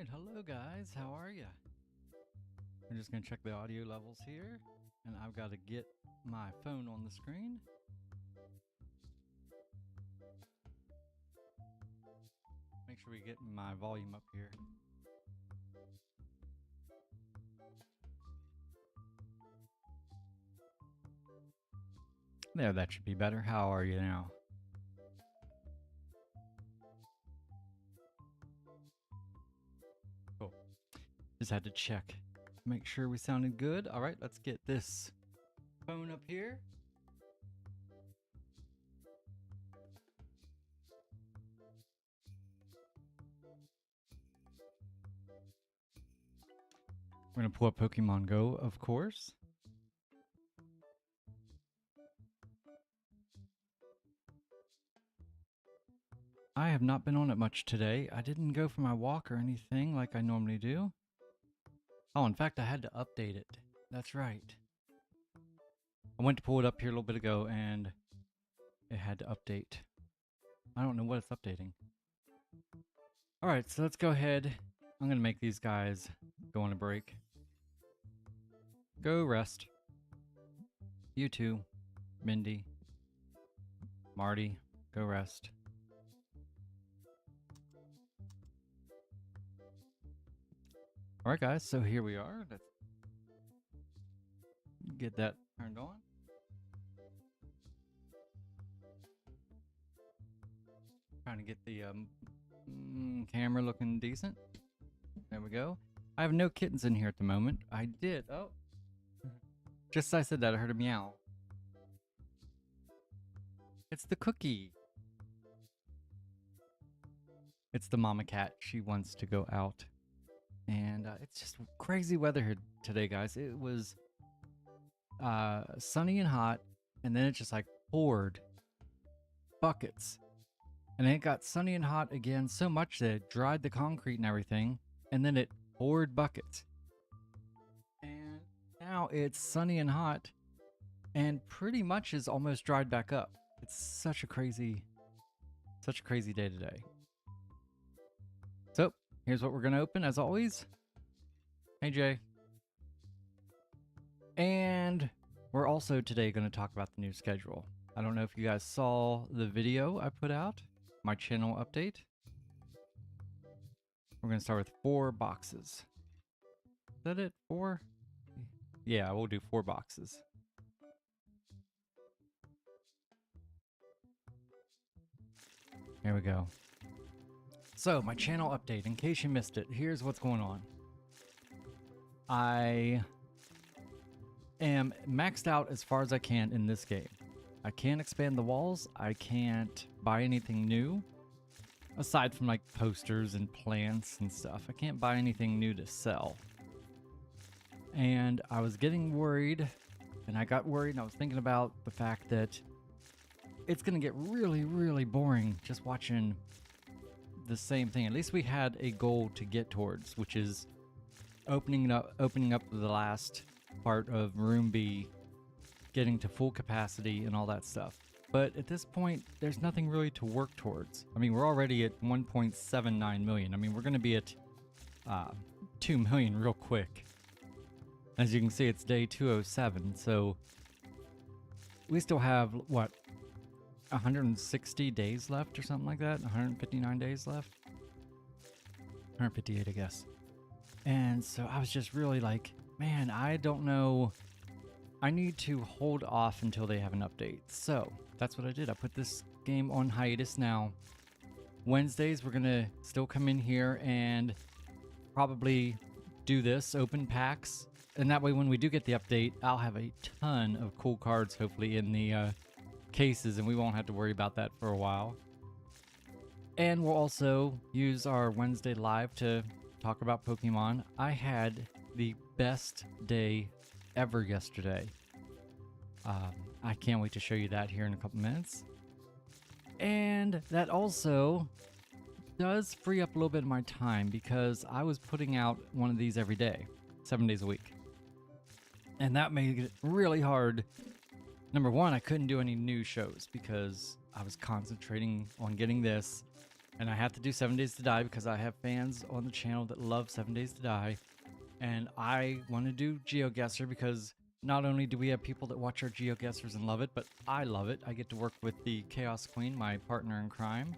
Alright, hello guys, how are ya? We're just gonna check the audio levels here, and I've got to get my phone on the screen. Make sure we get my volume up here. There, that should be better. How are you now? Cool. Just had to check. Make sure we sounded good. Alright, let's get this phone up here. We're gonna pull up Pokemon Go, of course. I have not been on it much today. I didn't go for my walk or anything like I normally do. Oh, in fact, I had to update it. That's right. I went to pull it up here a little bit ago and it had to update. I don't know what it's updating. Alright, so let's go ahead. I'm going to make these guys go on a break. Go rest. You too. Mindy. Marty, go rest. Alright guys, so here we are. Let's get that turned on. Trying to get the camera looking decent. There we go. I have no kittens in here at the moment. I did. Oh. Just as I said that, I heard a meow. It's the cookie. It's the mama cat. She wants to go out. And it's just crazy weather here today, guys. It was sunny and hot, and then it just like poured buckets. And then it got sunny and hot again so much that it dried the concrete and everything, and then it poured buckets. And now it's sunny and hot, and pretty much is almost dried back up. It's such a crazy day today. So, here's what we're going to open, as always. Hey, Jay. And we're also today going to talk about the new schedule. I don't know if you guys saw the video I put out, my channel update. We're going to start with 4 boxes. Is that it? 4? Yeah, we'll do 4 boxes. There we go. So, my channel update, in case you missed it, here's what's going on. I am maxed out as far as I can in this game. I can't expand the walls, I can't buy anything new, aside from like posters and plants and stuff. I can't buy anything new to sell. And I was getting worried, and I got worried, and I was thinking about the fact that it's going to get really, really boring just watching the same thing. At least we had a goal to get towards, which is opening up the last part of Room B, getting to full capacity and all that stuff. But at this point, there's nothing really to work towards. I mean, we're already at 1.79 million. I mean, we're going to be at 2 million real quick. As you can see, it's day 207, so we still have, what, 160 days left or something like that? 159 days left? 158, I guess. And so I was just really like, man, I don't know. I need to hold off until they have an update. So that's what I did. I put this game on hiatus now. Wednesdays, we're going to still come in here and probably do this, open packs. And that way, when we do get the update, I'll have a ton of cool cards, hopefully, in the cases, and we won't have to worry about that for a while. And we'll also use our Wednesday live to talk about Pokemon. I had the best day ever yesterday. I can't wait to show you that here in a couple minutes. And that also does free up a little bit of my time, because I was putting out one of these every day, 7 days a week. And that made it really hard. Number one, I couldn't do any new shows because I was concentrating on getting this. And I have to do 7 Days to Die because I have fans on the channel that love 7 Days to Die. And I want to do GeoGuessr because not only do we have people that watch our GeoGuessrs and love it, but I love it. I get to work with the Chaos Queen, my partner in crime.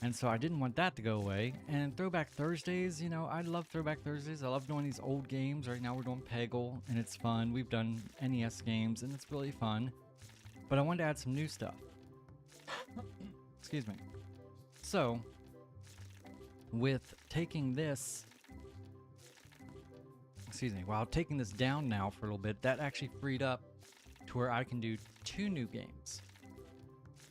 And so I didn't want that to go away. And Throwback Thursdays, you know, I love Throwback Thursdays. I love doing these old games. Right now we're doing Peggle, and it's fun. We've done NES games, and it's really fun. But I wanted to add some new stuff. Excuse me. So, with taking this... Excuse me. While taking this down now for a little bit, that actually freed up to where I can do 2 new games.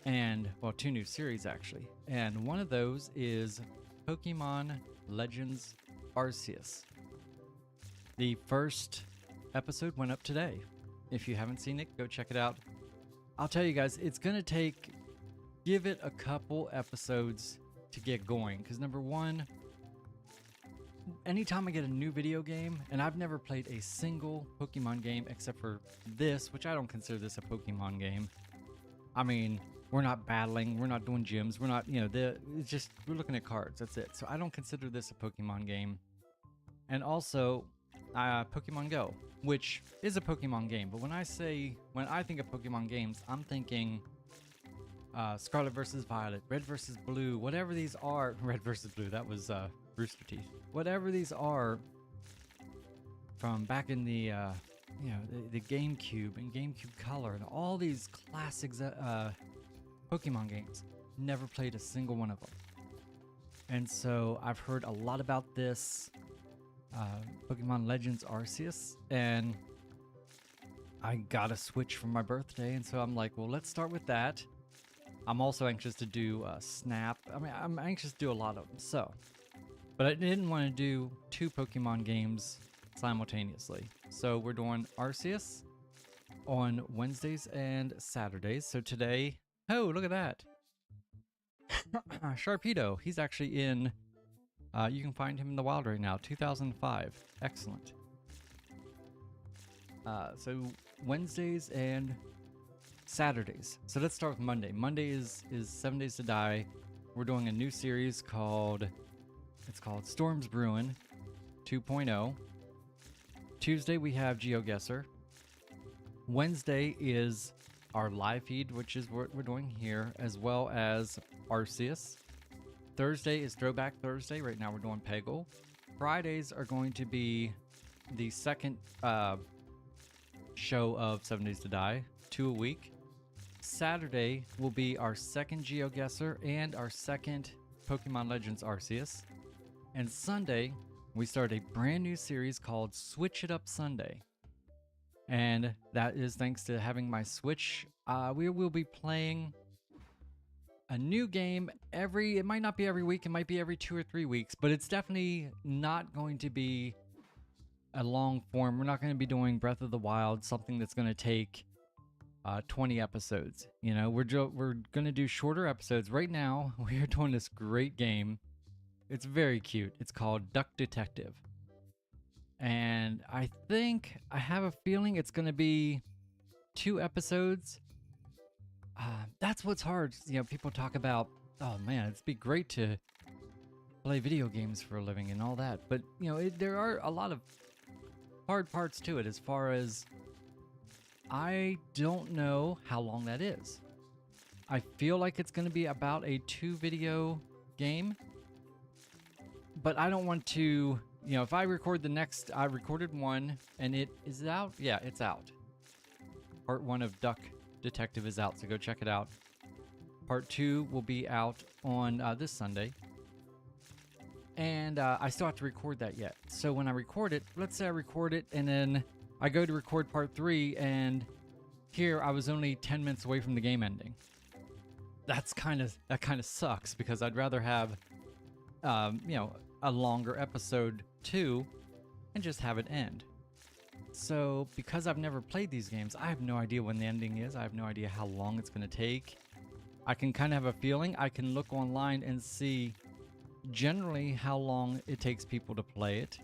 And, well, 2 new series actually. And one of those is Pokemon Legends Arceus. The first episode went up today. If you haven't seen it, go check it out. I'll tell you guys, it's going to give it a couple episodes to get going. Because number one, anytime I get a new video game, and I've never played a single Pokemon game except for this, which I don't consider this a Pokemon game. I mean, we're not battling, we're not doing gyms, we're not, you know, it's just, we're looking at cards, that's it. So I don't consider this a Pokemon game. And also, Pokemon Go, which is a Pokemon game. But when I think of Pokemon games, I'm thinking Scarlet versus Violet, Red versus Blue, whatever these are. Red versus Blue, that was Rooster Teeth. Whatever these are from back in the, you know, the GameCube and GameCube Color and all these classic Pokemon games. Never played a single one of them. And so I've heard a lot about this Pokemon Legends Arceus, and I got a Switch for my birthday, and so I'm like, well, let's start with that. I'm also anxious to do Snap. I mean, I'm anxious to do a lot of them, so. But I didn't want to do 2 Pokemon games simultaneously. So we're doing Arceus on Wednesdays and Saturdays. So today, oh, look at that. Sharpedo, he's actually in, you can find him in the wild right now, 2005. Excellent. So Wednesdays and Saturdays. So let's start with Monday. Monday is 7 Days to Die. We're doing a new series called Storms Brewing 2.0. Tuesday we have GeoGuessr. Wednesday is our live feed, which is what we're doing here, as well as Arceus. Thursday is Throwback Thursday. Right now we're doing Peggle. Fridays are going to be the second show of 7 Days to Die, 2 a week. Saturday will be our second GeoGuessr and our second Pokemon Legends Arceus. And Sunday, we start a brand new series called Switch It Up Sunday. And that is thanks to having my Switch. We will be playing a new game it might not be every week, it might be every 2 or 3 weeks, but it's definitely not going to be a long form. We're not going to be doing Breath of the Wild, something that's going to take 20 episodes. You know, we're going to do shorter episodes. Right now, we are doing this great game. It's very cute. It's called Duck Detective. And I have a feeling it's going to be 2 episodes. That's what's hard. You know, people talk about, oh man, it'd be great to play video games for a living and all that. But, you know, there are a lot of hard parts to it as far as I don't know how long that is. I feel like it's going to be about a 2 video game. But I don't want to, you know, if I record the next, I recorded one and it is out. Yeah, it's out. Part 1 of Duck Detective is out, so go check it out. Part 2 will be out on this Sunday. And I still have to record that yet. So when I record it, let's say I record it and then I go to record part 3 and here I was only 10 minutes away from the game ending. That kind of sucks because I'd rather have, you know, a longer episode 2 and just have it end. So because I've never played these games, I have no idea when the ending is. I have no idea how long it's going to take. I can kind of have a feeling. I can look online and see generally how long it takes people to play it.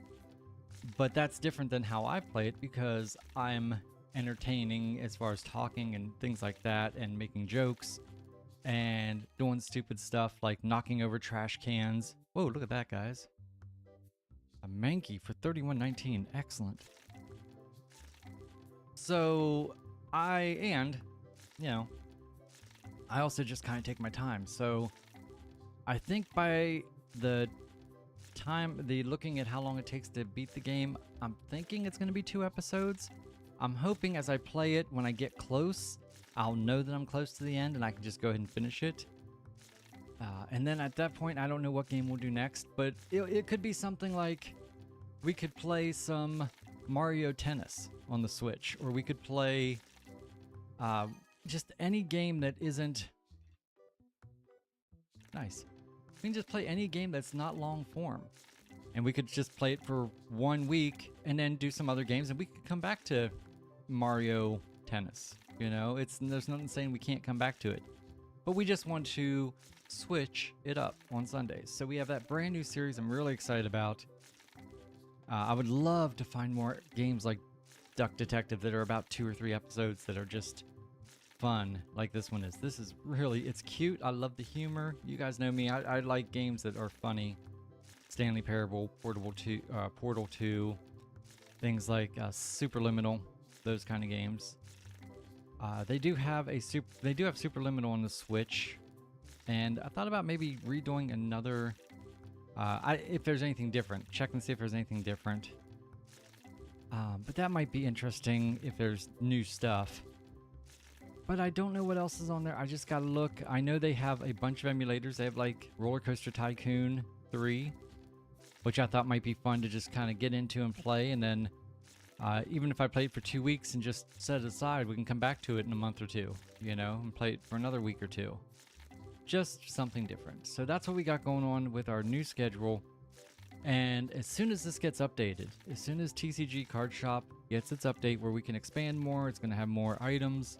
But that's different than how I play it because I'm entertaining as far as talking and things like that and making jokes. and doing stupid stuff like knocking over trash cans. Whoa, look at that, guys. A Mankey for $31.19. Excellent. So you know, I also just kind of take my time. So I think by the looking at how long it takes to beat the game, I'm thinking it's going to be 2 episodes. I'm hoping as I play it, when I get close, I'll know that I'm close to the end and I can just go ahead and finish it. And then at that point, I don't know what game we'll do next, but it could be something like we could play some Mario Tennis on the Switch, or we could play just any game that isn't nice. We can just play any game that's not long form, and we could just play it for 1 week and then do some other games, and we could come back to Mario Tennis. You know, there's nothing saying we can't come back to it, but we just want to switch it up on Sundays. So we have that brand new series I'm really excited about. I would love to find more games like Duck Detective that are about 2 or 3 episodes that are just fun like this one is. This is really, it's cute. I love the humor. You guys know me. I like games that are funny. Stanley Parable, Portal 2, things like Superliminal, those kind of games. They do have Superliminal on the Switch, and I thought about maybe redoing another. If there's anything different, check and see if there's anything different. But that might be interesting if there's new stuff. But I don't know what else is on there. I just gotta look. I know they have a bunch of emulators. They have like Roller Coaster Tycoon 3, which I thought might be fun to just kind of get into and play. And then even if I play it for 2 weeks and just set it aside, we can come back to it in a month or two, you know, and play it for another week or two. Just something different. So that's what we got going on with our new schedule. And as soon as this gets updated, as soon as TCG Card Shop gets its update where we can expand more, it's going to have more items,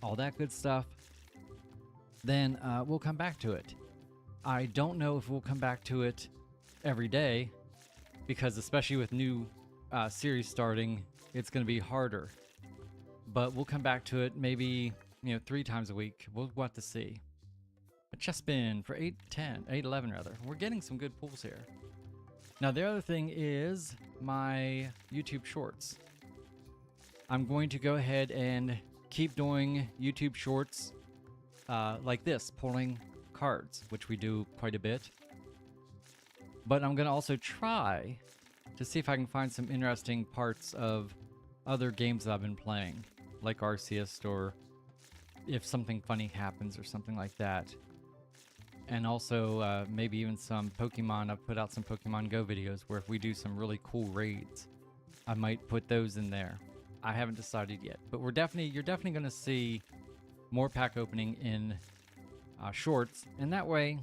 all that good stuff, then we'll come back to it. I don't know if we'll come back to it every day, because especially with new series starting, it's going to be harder. But we'll come back to it maybe, 3 times a week. We'll have to see. A chess spin for 811 rather. We're getting some good pulls here. Now the other thing is my YouTube Shorts. I'm going to go ahead and keep doing YouTube Shorts like this, pulling cards, which we do quite a bit. But I'm going to also try to see if I can find some interesting parts of other games that I've been playing, like Arceus, or if something funny happens or something like that. And also maybe even some Pokemon. I've put out some Pokemon Go videos where if we do some really cool raids, I might put those in there. I haven't decided yet, but you're definitely going to see more pack opening in shorts. And that way,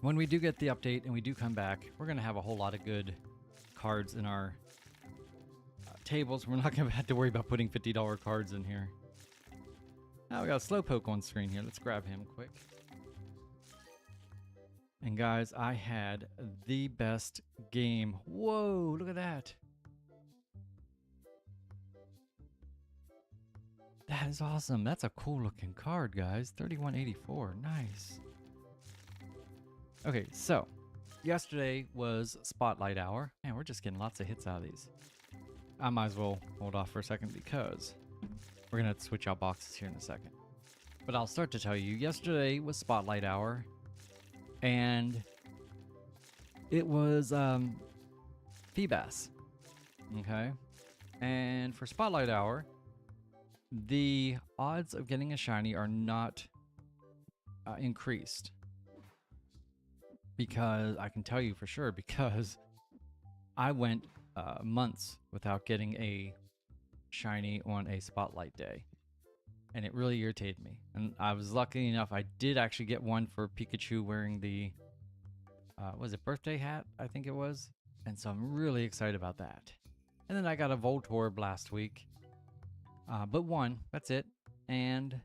when we do get the update and we do come back, we're going to have a whole lot of good cards in our tables. We're not going to have to worry about putting $50 cards in here. Now we got a Slowpoke on screen here. Let's grab him quick. And guys, I had the best game. Whoa, look at that. That is awesome. That's a cool looking card, guys. 3184. Nice. Okay, so yesterday was Spotlight Hour. Man, we're just getting lots of hits out of these. I might as well hold off for a second because we're going to switch out boxes here in a second. But I'll start to tell you, yesterday was Spotlight Hour. And it was Feebas, okay? And for Spotlight Hour, the odds of getting a shiny are not increased. Because, I can tell you for sure, because I went months without getting a shiny on a Spotlight day. And it really irritated me. And I was lucky enough, I did actually get one for Pikachu wearing the, was it birthday hat? I think it was. And so I'm really excited about that. And then I got a Voltorb last week. But one, that's it. And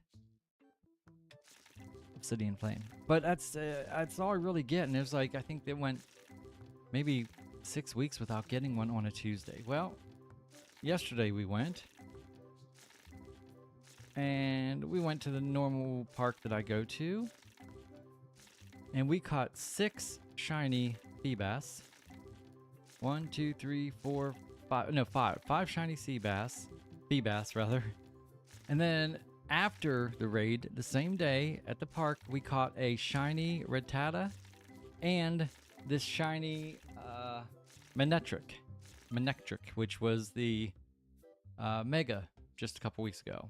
Obsidian Flame. But that's all I really get. And it was like, I think they went maybe 6 weeks without getting one on a Tuesday. Well, yesterday we went. and we went to the normal park that I go to, and we caught 6 shiny sea bass. 1, 2, 3, 4, 5. No, 5. 5 shiny sea bass rather. And then after the raid, the same day at the park, we caught a shiny Rattata and this shiny Manectric, which was the Mega just a couple weeks ago.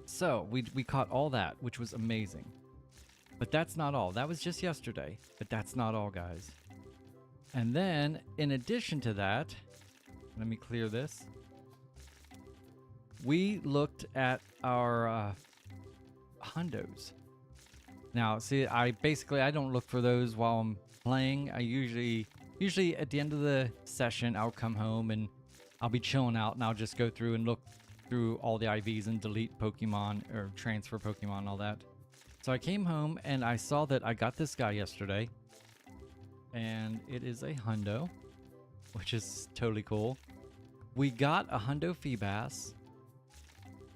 So we caught all that, which was amazing. But that's not all. That was just yesterday. But that's not all, guys. And then, in addition to that, let me clear this. We looked at our hundos. Now, see, I don't look for those while I'm playing. I usually at the end of the session, I'll come home and I'll be chilling out, and I'll just go through and look through all the IVs and delete Pokemon or transfer Pokemon and all that. So I came home and I saw that I got this guy yesterday. And it is a hundo, which is totally cool. We got a hundo Feebas.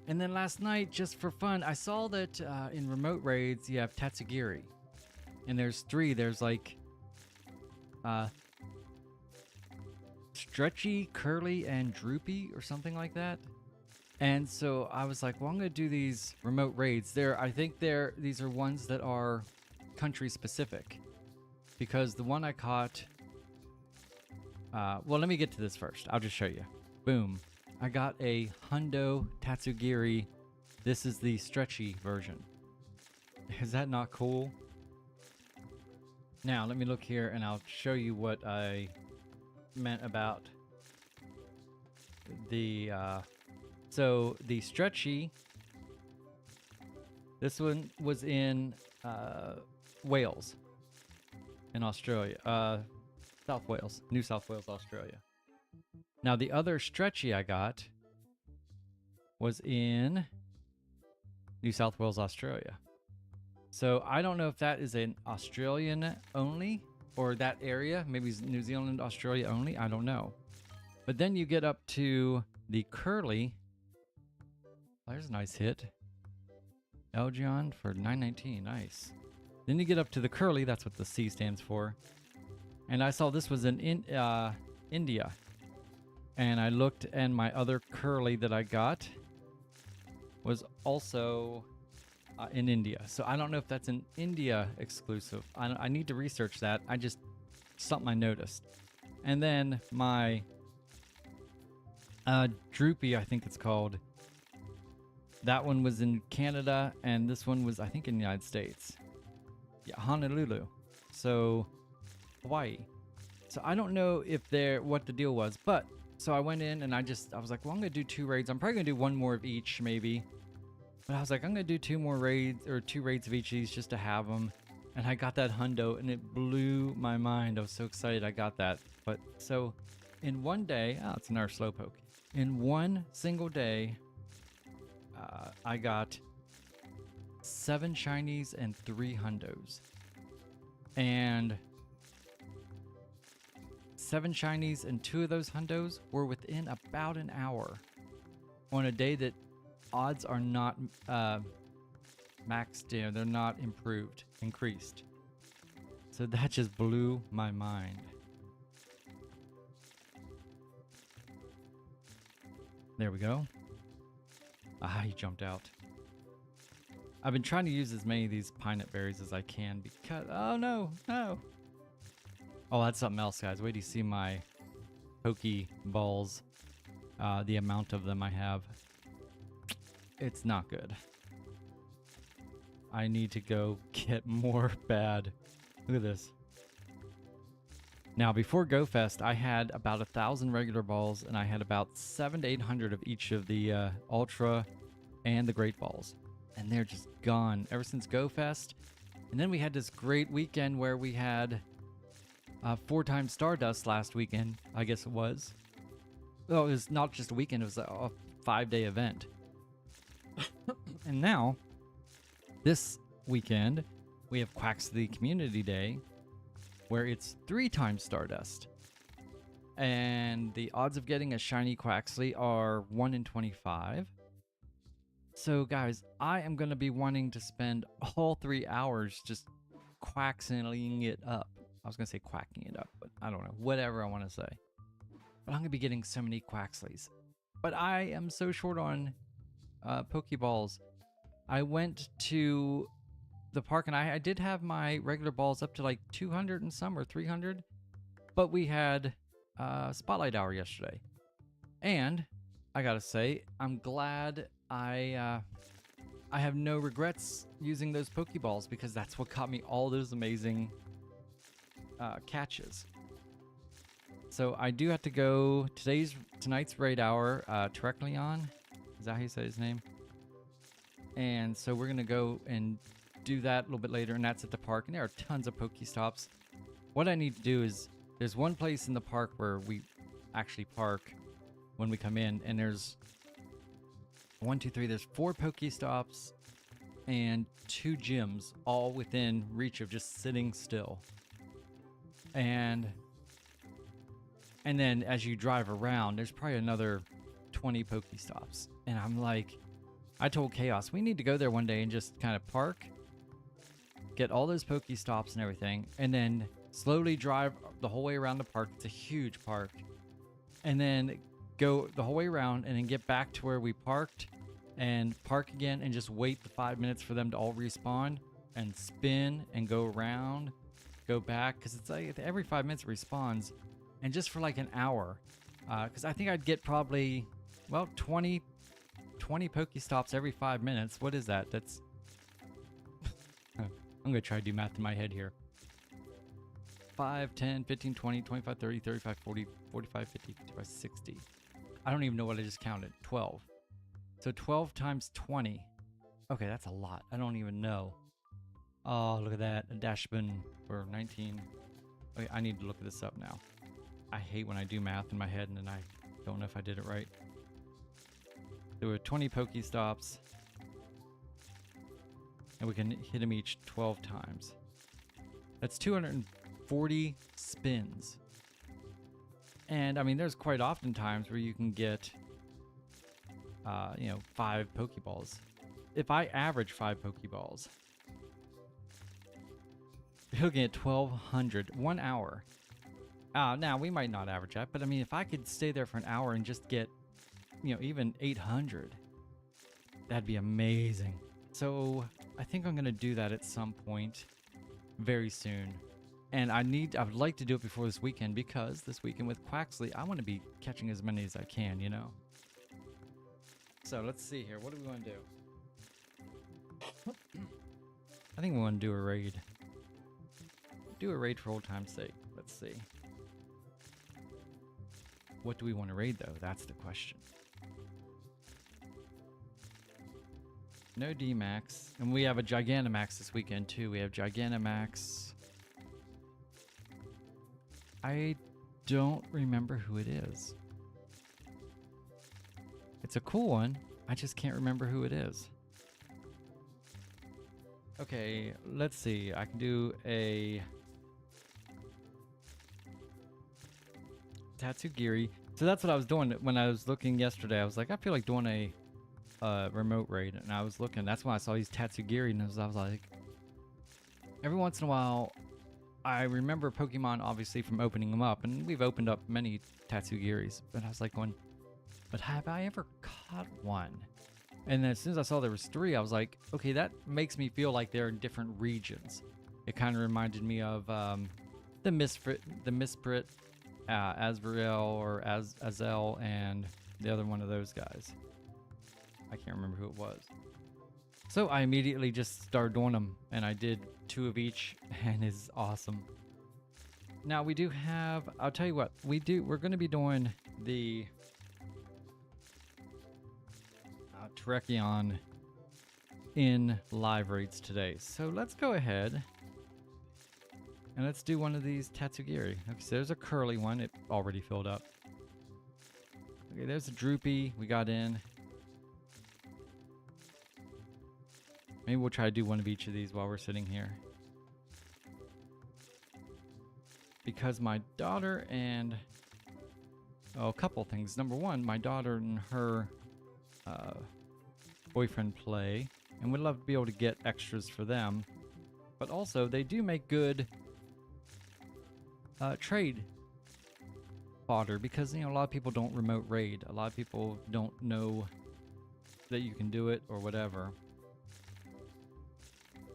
And then last night, just for fun, I saw that in remote raids, you have Tatsugiri. And there's 3. There's like Stretchy, Curly, and Droopy or something like that. And so I was like, well, I'm going to do these remote raids. I think these are ones that are country specific. Because the one I caught, well, let me get to this first. I'll just show you. Boom. I got a hundo Tatsugiri. This is the stretchy version. Is that not cool? Now, let me look here and I'll show you what I meant about the, so the stretchy, this one was in Wales. In Australia, South Wales, New South Wales, Australia. Now the other stretchy I got was in New South Wales, Australia. So I don't know if that is an Australian only or that area, maybe it's New Zealand, Australia only, I don't know. But then you get up to the curly. There's a nice hit. Elgion for 919, nice. Then you get up to the curly, that's what the C stands for. And I saw this was in India. And I looked, and my other curly that I got was also in India. So I don't know if that's an India exclusive. I need to research that. Something I noticed. And then my Droopy, I think it's called. That one was in Canada, and this one was, I think, in the United States. Yeah, Honolulu. So, Hawaii. So I don't know if what the deal was, but so I went in and I was like, well, I'm gonna do 2 raids. I'm probably gonna do 1 more of each, maybe. But I was like, I'm gonna do 2 more raids or 2 raids of each of these just to have them. And I got that hundo, and it blew my mind. I was so excited I got that. But so, in one day, it's another slowpoke. In one single day, I got 7 shinies and 3 hundos. And 7 shinies and 2 of those hundos were within about an hour on a day that odds are not maxed in. They're not increased. So that just blew my mind. There we go. He jumped out. I've been trying to use as many of these pine nut berries as I can because... Oh, no. Oh, that's something else, guys. Wait till you see my Pokeballs. The amount of them I have. It's not good. I need to go get more bad. Look at this. Now, before GoFest, I had about 1,000 regular balls, and I had about 700 to 800 of each of the Ultra and the Great Balls. And they're just gone ever since GoFest. And then we had this great weekend where we had 4 times Stardust last weekend, I guess it was. Well, it was not just a weekend, it was a 5-day event. And now, this weekend, we have Quaxley Community Day, where it's 3 times Stardust. And the odds of getting a shiny Quaxley are 1 in 25. So guys, I am going to be wanting to spend all 3 hours just quaxing it up. I was going to say quacking it up, but I don't know. Whatever I want to say. But I'm going to be getting so many Quaxleys. But I am so short on Pokeballs. I went to the park and I did have my regular balls up to like 200 and some or 300. But we had Spotlight Hour yesterday. And I got to say, I'm glad I have no regrets using those Pokeballs because that's what got me all those amazing catches. So I do have to go tonight's raid hour, Trekleon. Is that how you say his name? And so we're gonna go and do that a little bit later, and that's at the park. And there are tons of Pokestops. What I need to do is there's one place in the park where we actually park when we come in, and there's 4 Pokestops and 2 gyms, all within reach of just sitting still. And then as you drive around, there's probably another 20 Pokestops. And I'm like, I told Chaos, we need to go there one day and just kind of park, get all those Pokestops and everything, and then slowly drive the whole way around the park. It's a huge park. And then go the whole way around and then get back to where we parked and park again and just wait the 5 minutes for them to all respawn and spin and go around, go back, because it's like every 5 minutes it respawns, and just for like an hour, because I think I'd get probably 20 Pokestops every 5 minutes. What is that? That's I'm gonna try to do math in my head here. 5, 10, 15, 20, 25, 30, 35, 40, 45, 50, 55, 60. I don't even know what I just counted. 12. So 12 times 20. Okay, that's a lot. I don't even know. Oh, look at that. A dash bin for 19. Okay, I need to look this up now. I hate when I do math in my head and then I don't know if I did it right. There were 20 Pokestops. And we can hit them each 12 times. That's 240 spins. And I mean, there's quite often times where you can get, 5 Pokeballs. If I average 5 Pokeballs, you're looking at 1,200, 1 hour. Now we might not average that, but I mean, if I could stay there for an hour and just get, even 800, that'd be amazing. So I think I'm gonna do that at some point very soon. And I would like to do it before this weekend, because this weekend with Quaxley, I want to be catching as many as I can, So let's see here. What do we want to do? I think we want to do a raid. Do a raid for old time's sake. Let's see. What do we want to raid, though? That's the question. No D-Max. And we have a Gigantamax this weekend, too. We have Gigantamax. I don't remember who it is. It's a cool one. I just can't remember who it is. Okay, let's see. I can do a Tatsugiri. So that's what I was doing when I was looking yesterday. I was like, I feel like doing a remote raid, and I was looking. That's when I saw these Tatsugiri, and I was like, every once in a while, I remember Pokemon obviously from opening them up, and we've opened up many Tatsugiris, but I was like going, but have I ever caught one? And then as soon as I saw there was 3, I was like, okay, that makes me feel like they're in different regions. It kind of reminded me of the Misprit, Azrael or Azel, and the other one of those guys. I can't remember who it was. So I immediately just started doing them, and I did 2 of each, and it's awesome. Now we do have, I'll tell you what, we're going to be doing the Terrakion in live raids today. So let's go ahead and let's do one of these Tatsugiri. Okay, so there's a curly one. It already filled up. Okay, there's a Droopy we got in. Maybe we'll try to do one of each of these while we're sitting here. Because my daughter and... a couple things. Number one, my daughter and her boyfriend play, and would love to be able to get extras for them. But also, they do make good trade fodder because, you know, a lot of people don't remote raid. A lot of people don't know that you can do it or whatever.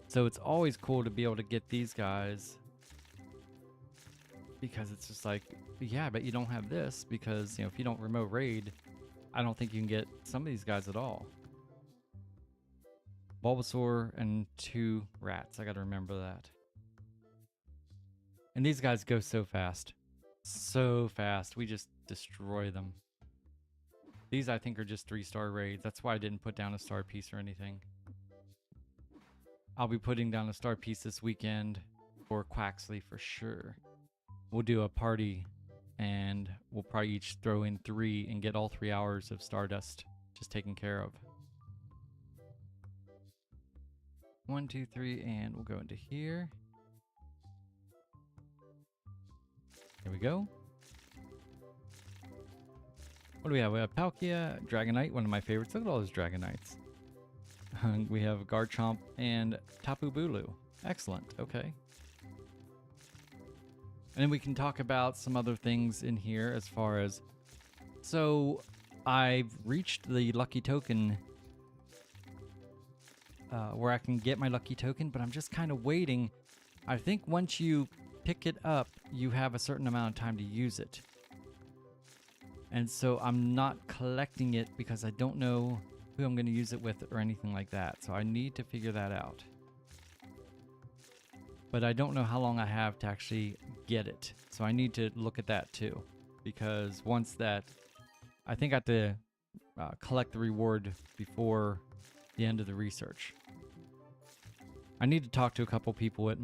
So it's always cool to be able to get these guys because it's just like, yeah, but you don't have this because, you know, if you don't remote raid, I don't think you can get some of these guys at all. Bulbasaur and 2 rats. I gotta remember that. And these guys go so fast. So fast. We just destroy them. These, I think, are just 3-star raids. That's why I didn't put down a star piece or anything. I'll be putting down a star piece this weekend for Quaxley for sure. We'll do a party and we'll probably each throw in 3 and get all 3 hours of Stardust just taken care of. 1, 2, 3, and we'll go into here. Here we go. What do we have? We have Palkia, Dragonite, one of my favorites. Look at all those Dragonites. We have Garchomp and Tapu Bulu. Excellent. Okay. And then we can talk about some other things in here as far as... So, I've reached the lucky token where I can get my lucky token, but I'm just kind of waiting. I think once you pick it up, you have a certain amount of time to use it. And so I'm not collecting it because I don't know who I'm going to use it with or anything like that. So I need to figure that out. But I don't know how long I have to actually get it. So I need to look at that too. Because once that... I think I have to collect the reward before the end of the research. I need to talk to a couple people at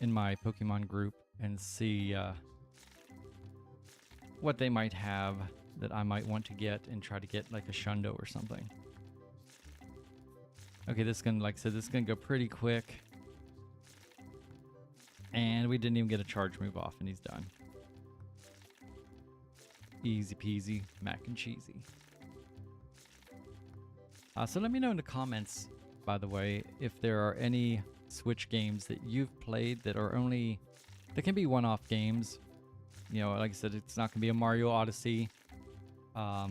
in my Pokemon group and see what they might have that I might want to get and try to get like a Shundo or something. Okay, this is gonna, like I said, this is gonna go pretty quick. And we didn't even get a charge move off and he's done. Easy peasy, mac and cheesy. So let me know in the comments, by the way, if there are any Switch games that you've played that are only, that can be one-off games. You know, like I said, it's not going to be a Mario Odyssey. I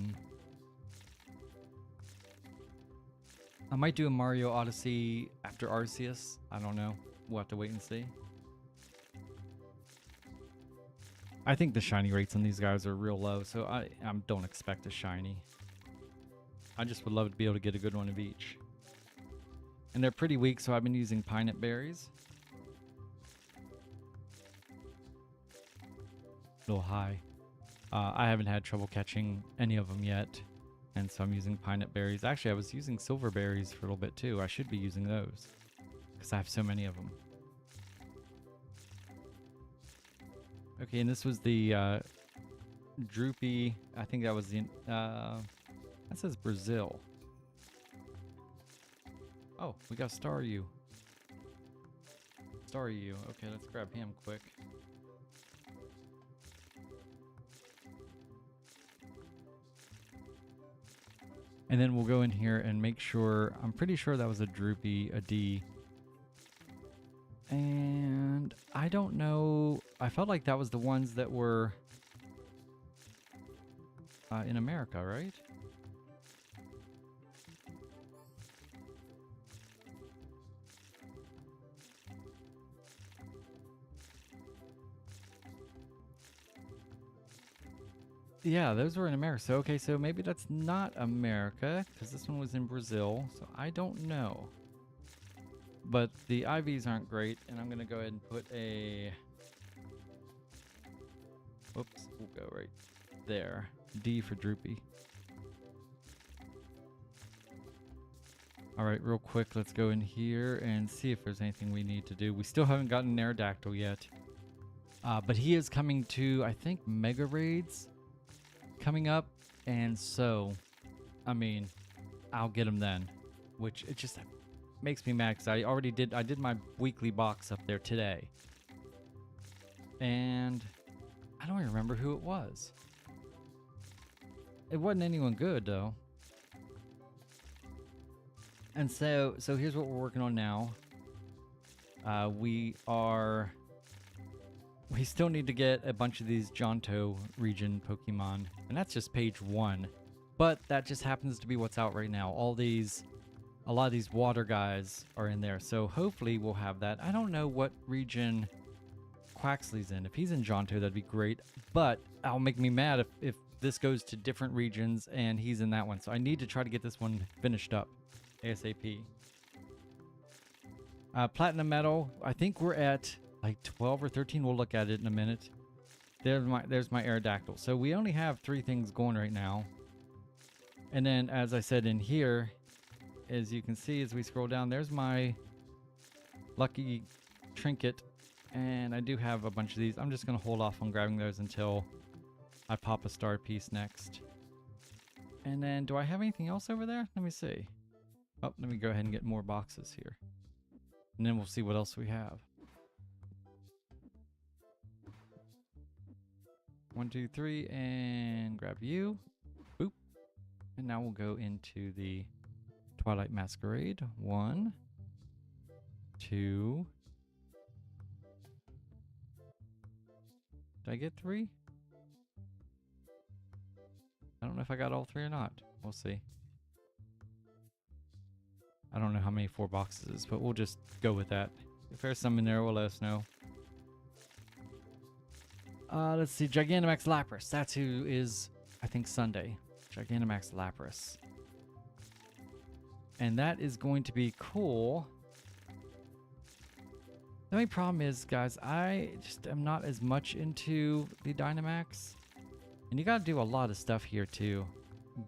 might do a Mario Odyssey after Arceus. I don't know. We'll have to wait and see. I think the shiny rates on these guys are real low, so I don't expect a shiny. I just would love to be able to get a good one of each. And they're pretty weak, so I've been using Pinot Berries. A little high. I haven't had trouble catching any of them yet, and so I'm using Pinot Berries. Actually, I was using Silver Berries for a little bit too. I should be using those, because I have so many of them. Okay, and this was the Droopy, I think that was the, that says Brazil. Oh, we got Staryu. Staryu, okay, let's grab him quick. And then we'll go in here and make sure, I'm pretty sure that was a Droopy, a D. And I don't know, I felt like that was the ones that were in America, right? Yeah, those were in America. So, okay, so maybe that's not America, because this one was in Brazil, so I don't know. But the IVs aren't great, and I'm going to go ahead and put a... Oops, we'll go right there. D for Droopy. Alright, real quick, let's go in here and see if there's anything we need to do. We still haven't gotten Aerodactyl yet. But he is coming to, I think, Mega Raids coming up, and so, I mean, I'll get him then, which it just makes me mad because I did my weekly box up there today, and I don't even remember who it was. It wasn't anyone good though. And so here's what we're working on now. We still need to get a bunch of these Johto region Pokemon, and that's just page 1. But that just happens to be what's out right now. A lot of these water guys are in there, so hopefully we'll have that. I don't know what region Quaxley's in. If he's in Johto, that'd be great, but that'll make me mad if this goes to different regions and he's in that one. So I need to try to get this one finished up ASAP. Platinum Medal, I think we're at like 12 or 13. We'll look at it in a minute. There's my Aerodactyl. So we only have 3 things going right now. And then, as I said in here, as you can see as we scroll down, there's my lucky trinket. And I do have a bunch of these. I'm just going to hold off on grabbing those until I pop a star piece next. And then, do I have anything else over there? Let me see. Oh, let me go ahead and get more boxes here. And then we'll see what else we have. 1, 2, 3, and grab you. Boop. And now we'll go into the Twilight Masquerade. 1, 2. Did I get 3? I don't know if I got all 3 or not. We'll see. I don't know how many 4 boxes is, but we'll just go with that. If there's some in there, we'll let us know. Let's see. Gigantamax Lapras. That's who is, I think, Sunday. Gigantamax Lapras. And that is going to be cool. The only problem is, guys, I just am not as much into the Dynamax. And you got to do a lot of stuff here to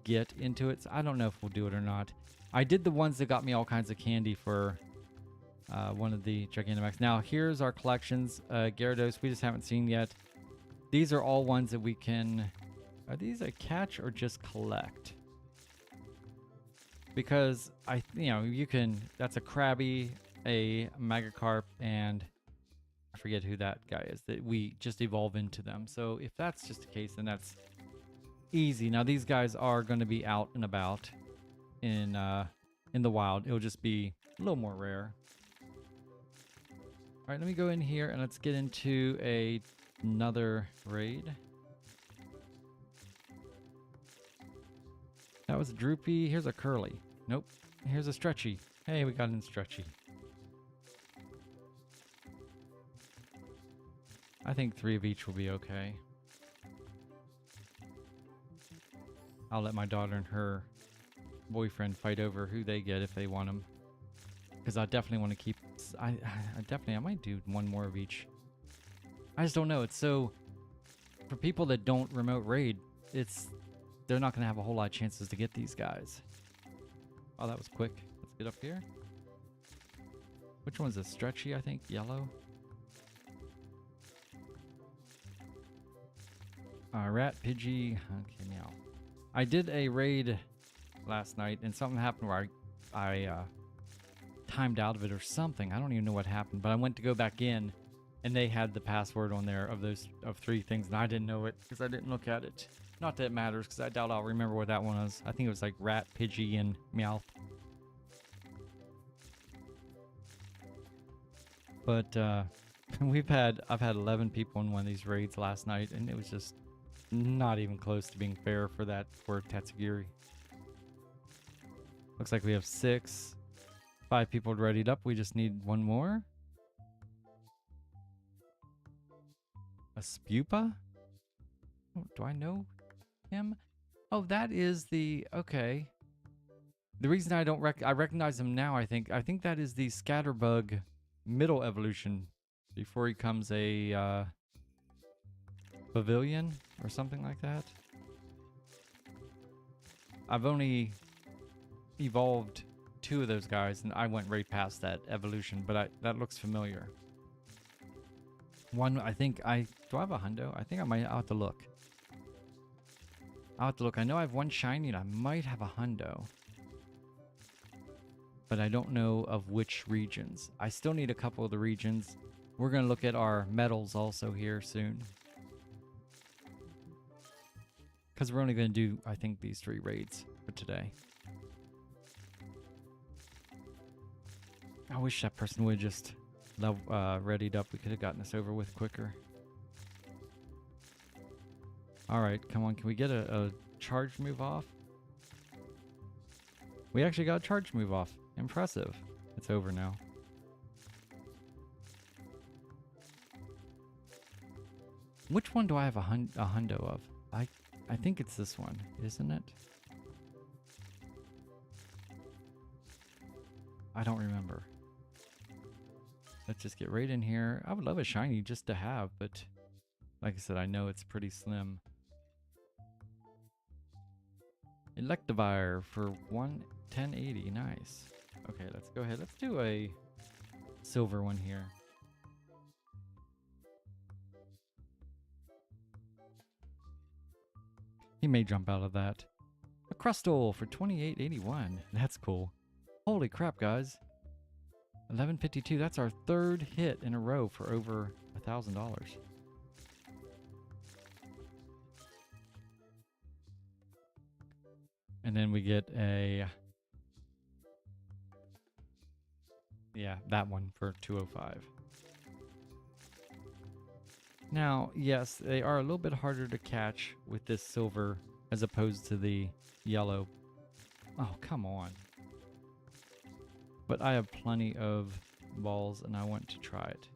get into it. So I don't know if we'll do it or not. I did the ones that got me all kinds of candy for one of the Gigantamax. Now, here's our collections. Gyarados, we just haven't seen yet. These are all ones that we can... Are these a catch or just collect? Because, you can... That's a Krabby, a Magikarp, and... I forget who that guy is. That we just evolve into them. So, if that's just the case, then that's easy. Now, these guys are going to be out and about in the wild. It'll just be a little more rare. All right, let me go in here and let's get into another raid. That was a Droopy. Here's a Curly. Nope. Here's a Stretchy. Hey, we got in Stretchy. I think 3 of each will be okay. I'll let my daughter and her boyfriend fight over who they get if they want them. Because I definitely want to keep... I might do 1 more of each. I just don't know. It's so... For people that don't remote raid, they're not going to have a whole lot of chances to get these guys. Oh, that was quick. Let's get up here. Which one's a Stretchy, I think? Yellow? Rat, Pidgey. Okay, meow. I did a raid last night, and something happened where I timed out of it or something. I don't even know what happened, but I went to go back in, and they had the password on there of 3 things, and I didn't know it because I didn't look at it. Not that it matters, because I doubt I'll remember what that one was. I think it was like Rat, Pidgey, and Meowth. But I've had 11 people in one of these raids last night, and it was just not even close to being fair for Tatsugiri. Looks like we have 6. 5 people readied up. We just need 1 more. A Spupa? Oh, do I know him? Oh, that is the... Okay. The reason I don't I recognize him now, I think that is the Scatterbug middle evolution before he becomes a Pavilion or something like that. I've only evolved 2 of those guys, and I went right past that evolution, but that looks familiar. One, do I have a hundo? I think I'll have to look. I know I have 1 shiny, and I might have a hundo. But I don't know of which regions. I still need a couple of the regions. We're going to look at our medals also here soon. Because we're only going to do, I think, these 3 raids for today. I wish that person would just readied up. We could have gotten this over with quicker. All right, come on. Can we get a charge move off? We actually got a charge move off. Impressive. It's over now. Which one do I have a hundo of? I think it's this one, isn't it? I don't remember. Let's just get right in here. I would love a shiny just to have, but like I said, I know it's pretty slim. Electivire for 1080. Nice. Okay, let's go ahead. Let's do a silver one here. He may jump out of that. A Crustle for 2881. That's cool. Holy crap, guys. 1152. That's our third hit in a row for over $1,000. And then we get a... yeah, that one for 205. Now, yes, they are a little bit harder to catch with this silver as opposed to the yellow. Oh, come on. But I have plenty of balls and I want to try it.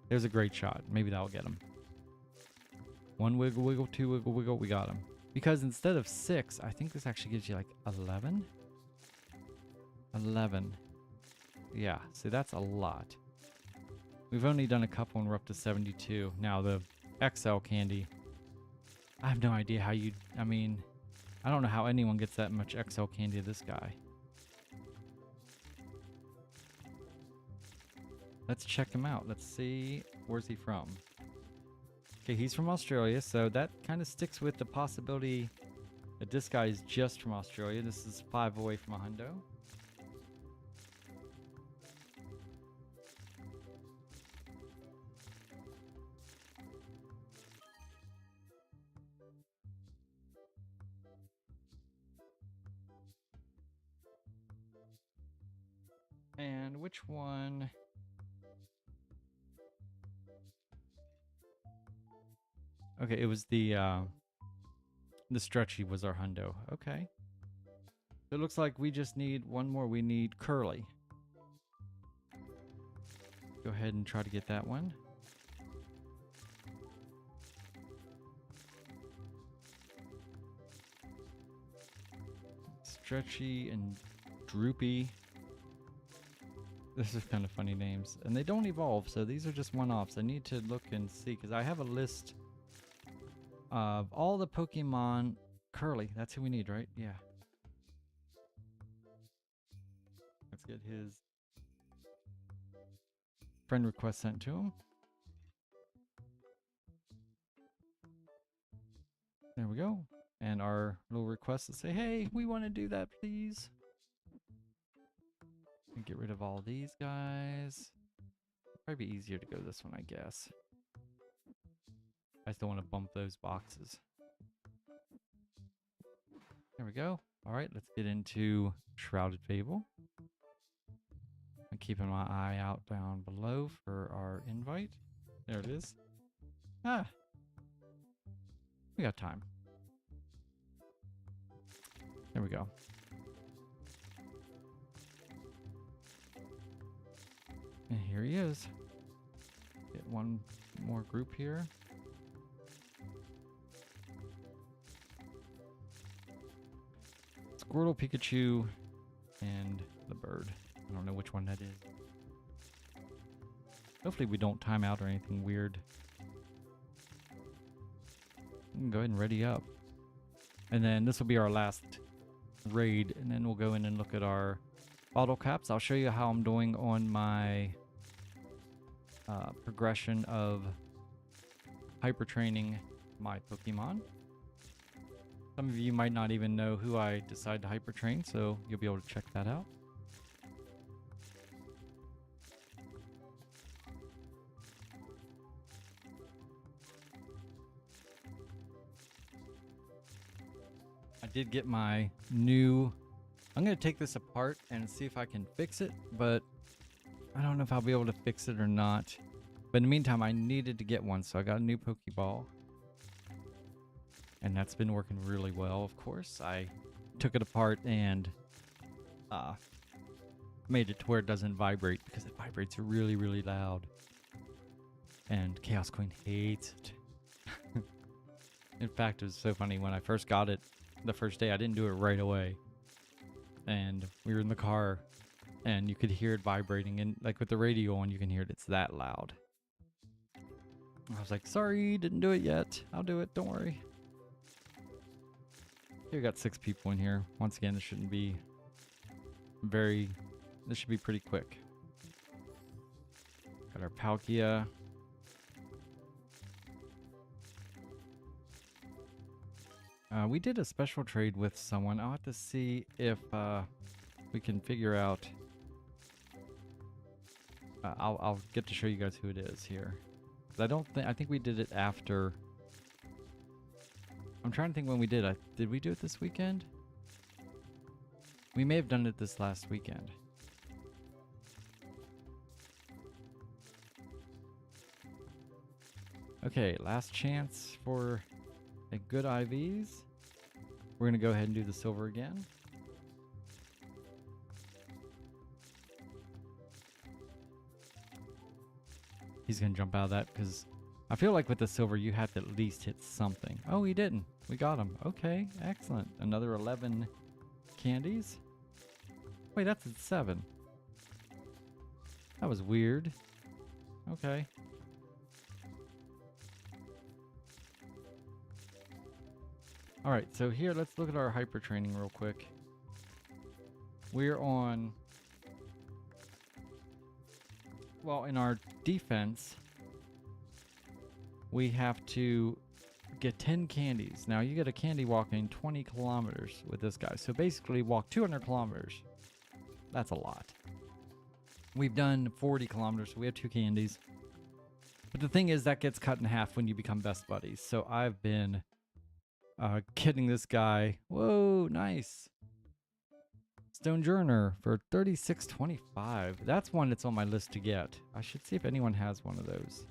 There's a great shot. Maybe that'll get him. One wiggle, wiggle, two wiggle, wiggle. We got him. Because instead of 6, I think this actually gives you like 11. 11. Yeah, see, that's a lot. We've only done a couple and we're up to 72. Now the XL candy. I have no idea how you... I mean, I don't know how anyone gets that much XL candy of this guy. Let's check him out. Let's see. Where's he from? Okay, he's from Australia, so that kind of sticks with the possibility that this guy is just from Australia. This is 5 away from a hundo. And which one? Okay, it was the stretchy was our hundo. Okay. It looks like we just need one more. We need Curly. Go ahead and try to get that one. Stretchy and Droopy. This is kind of funny names. And they don't evolve, so these are just one-offs. I need to look and see, because I have a list of all the Pokemon. Curly, that's who we need, right? Yeah. Let's get his friend request sent to him. There we go. And our little request to say, hey, we want to do that, please. And get rid of all these guys. Probably be easier to go this one, I guess. I still want to bump those boxes. There we go. All right, let's get into Shrouded Fable. I'm keeping my eye out down below for our invite. There it is. Ah, we got time. There we go. And here he is. Get one more group here. Squirtle, Pikachu, and the bird. I don't know which one that is. Hopefully we don't time out or anything weird. We can go ahead and ready up. And then this will be our last raid, and then we'll go in and look at our bottle caps. I'll show you how I'm doing on my progression of hyper training my Pokemon. Some of you might not even know who I decide to hyper train, so you'll be able to check that out. I did get my new I'm going to take this apart and see if I can fix it, but I don't know if I'll be able to fix it or not. But in the meantime, I needed to get one, so I got a new Pokeball. And that's been working really well, of course. I took it apart and made it to where it doesn't vibrate, because it vibrates really, really loud. And Chaos Queen hates it. In fact, it was so funny. When I first got it, the first day, I didn't do it right away. And we were in the car, and you could hear it vibrating. And like with the radio on, you can hear it. It's that loud. I was like, sorry, didn't do it yet. I'll do it. Don't worry. Here we got 6 people in here. Once again, this shouldn't be this should be pretty quick. Got our Palkia. We did a special trade with someone. I'll have to see if we can figure out. I'll get to show you guys who it is here. I think we did it after. I'm trying to think when we did. Did we do it this weekend? We may have done it this last weekend. Okay, last chance for a good IVs. We're going to go ahead and do the silver again. He's going to jump out of that because I feel like with the silver you have to at least hit something. Oh, he didn't. We got him. Okay, excellent. Another 11 candies. Wait, that's at 7. That was weird. Okay. Alright, so here, let's look at our hyper training real quick. We're on... Well, in our defense, we have to get 10 candies. Now, you get a candy walking 20 kilometers with this guy. So basically, walk 200 kilometers. That's a lot. We've done 40 kilometers, so we have 2 candies. But the thing is, that gets cut in half when you become best buddies. So I've been kidding this guy. Whoa, nice. Stonejourner for 36.25. That's one that's on my list to get. I should see if anyone has one of those.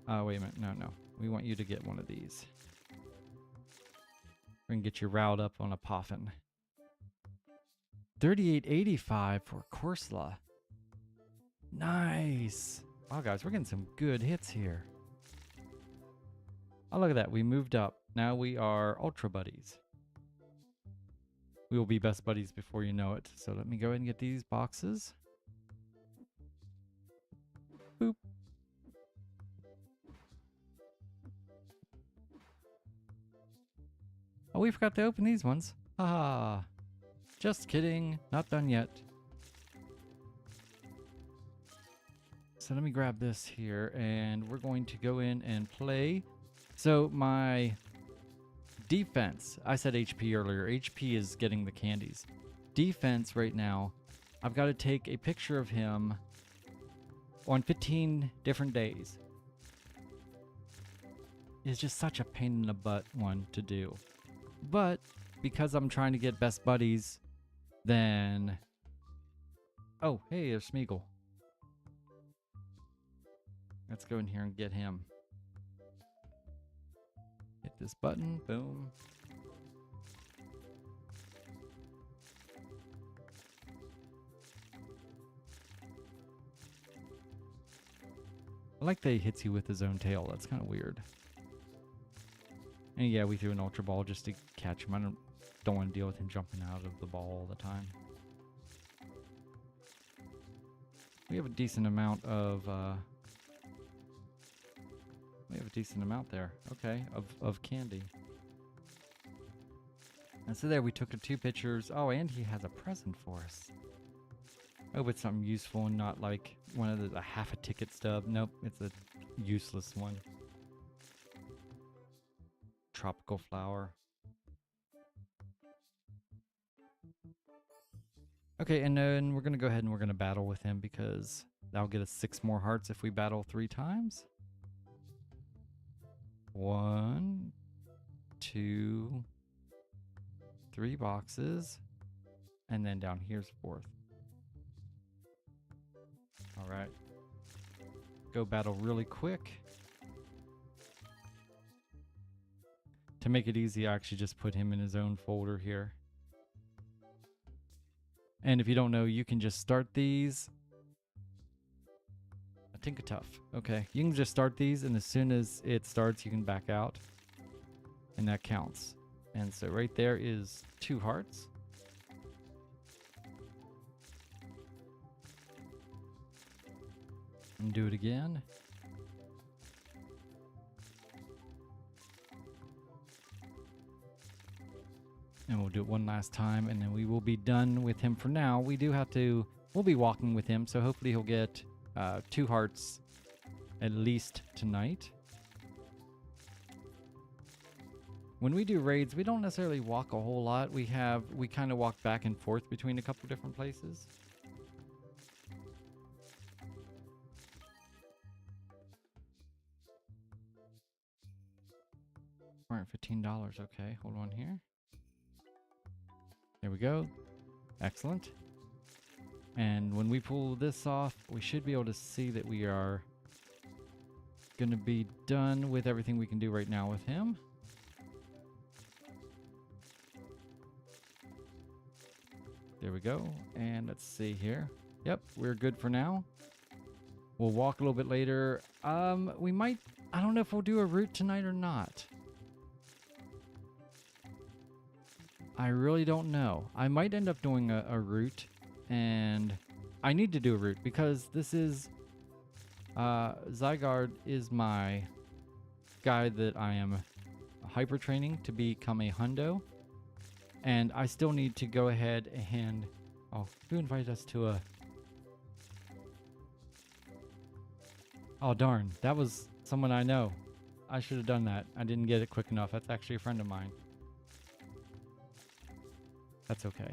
Wait a minute. No. We want you to get one of these. We're going to get you riled up on a Poffin. 38.85 for Corsola. Nice. Wow, guys, we're getting some good hits here. Oh, look at that. We moved up. Now we are Ultra Buddies. We will be best buddies before you know it. So let me go ahead and get these boxes. Boop. Oh, we forgot to open these ones. Haha. Just kidding. Not done yet. So let me grab this here, and we're going to go in and play. So my defense, I said HP earlier. HP is getting the candies. Defense right now, I've got to take a picture of him on 15 different days. It's just such a pain in the butt one to do. But because I'm trying to get best buddies, then... Oh, hey, there's Smeagol. Let's go in here and get him. Hit this button. Boom. I like that he hits you with his own tail. That's kind of weird. And yeah, we threw an Ultra Ball just to catch him. I don't want to deal with him jumping out of the ball all the time. We have a decent amount of... we have a decent amount there. Okay, of candy. And so there, we took 2 pictures. Oh, and he has a present for us. I hope it's something useful and not like one of the half a ticket stub. Nope, it's a useless one. Tropical flower. Okay, and then we're going to go ahead and we're going to battle with him because that'll get us 6 more hearts if we battle 3 times. 1, 2, 3 boxes. And then down here's 4th. All right. Go battle really quick. To make it easy, I actually just put him in his own folder here. And if you don't know, you can just start these. I think it's tough. Okay, you can just start these, and as soon as it starts, you can back out. And that counts. And so right there is 2 hearts. And do it again. And we'll do it one last time, and then we will be done with him for now. We do have to, we'll be walking with him, so hopefully he'll get 2 hearts at least tonight. When we do raids, we don't necessarily walk a whole lot. We kind of walk back and forth between a couple different places. $415, okay, hold on here. There we go. Excellent. And when we pull this off, we should be able to see that we are going to be done with everything we can do right now with him. There we go. And let's see here. Yep, we're good for now. We'll walk a little bit later. We might, I don't know if we'll do a route tonight or not. I really don't know. I might end up doing a route, and I need to do a route because this is Zygarde is my guy that I am hyper training to become a hundo, and I still need to go ahead and who invited us to a darn, that was someone I know. I should have done that. I didn't get it quick enough. That's actually a friend of mine. That's okay.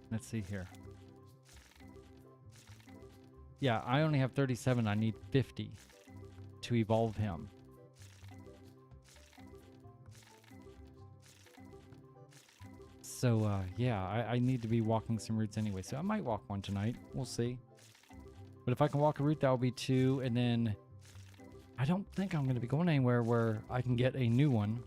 Let's see here. Yeah, I only have 37. I need 50 to evolve him. So, yeah, I need to be walking some routes anyway. So I might walk one tonight. We'll see. But if I can walk a route, that will be 2. And then I don't think I'm going to be going anywhere where I can get a new one.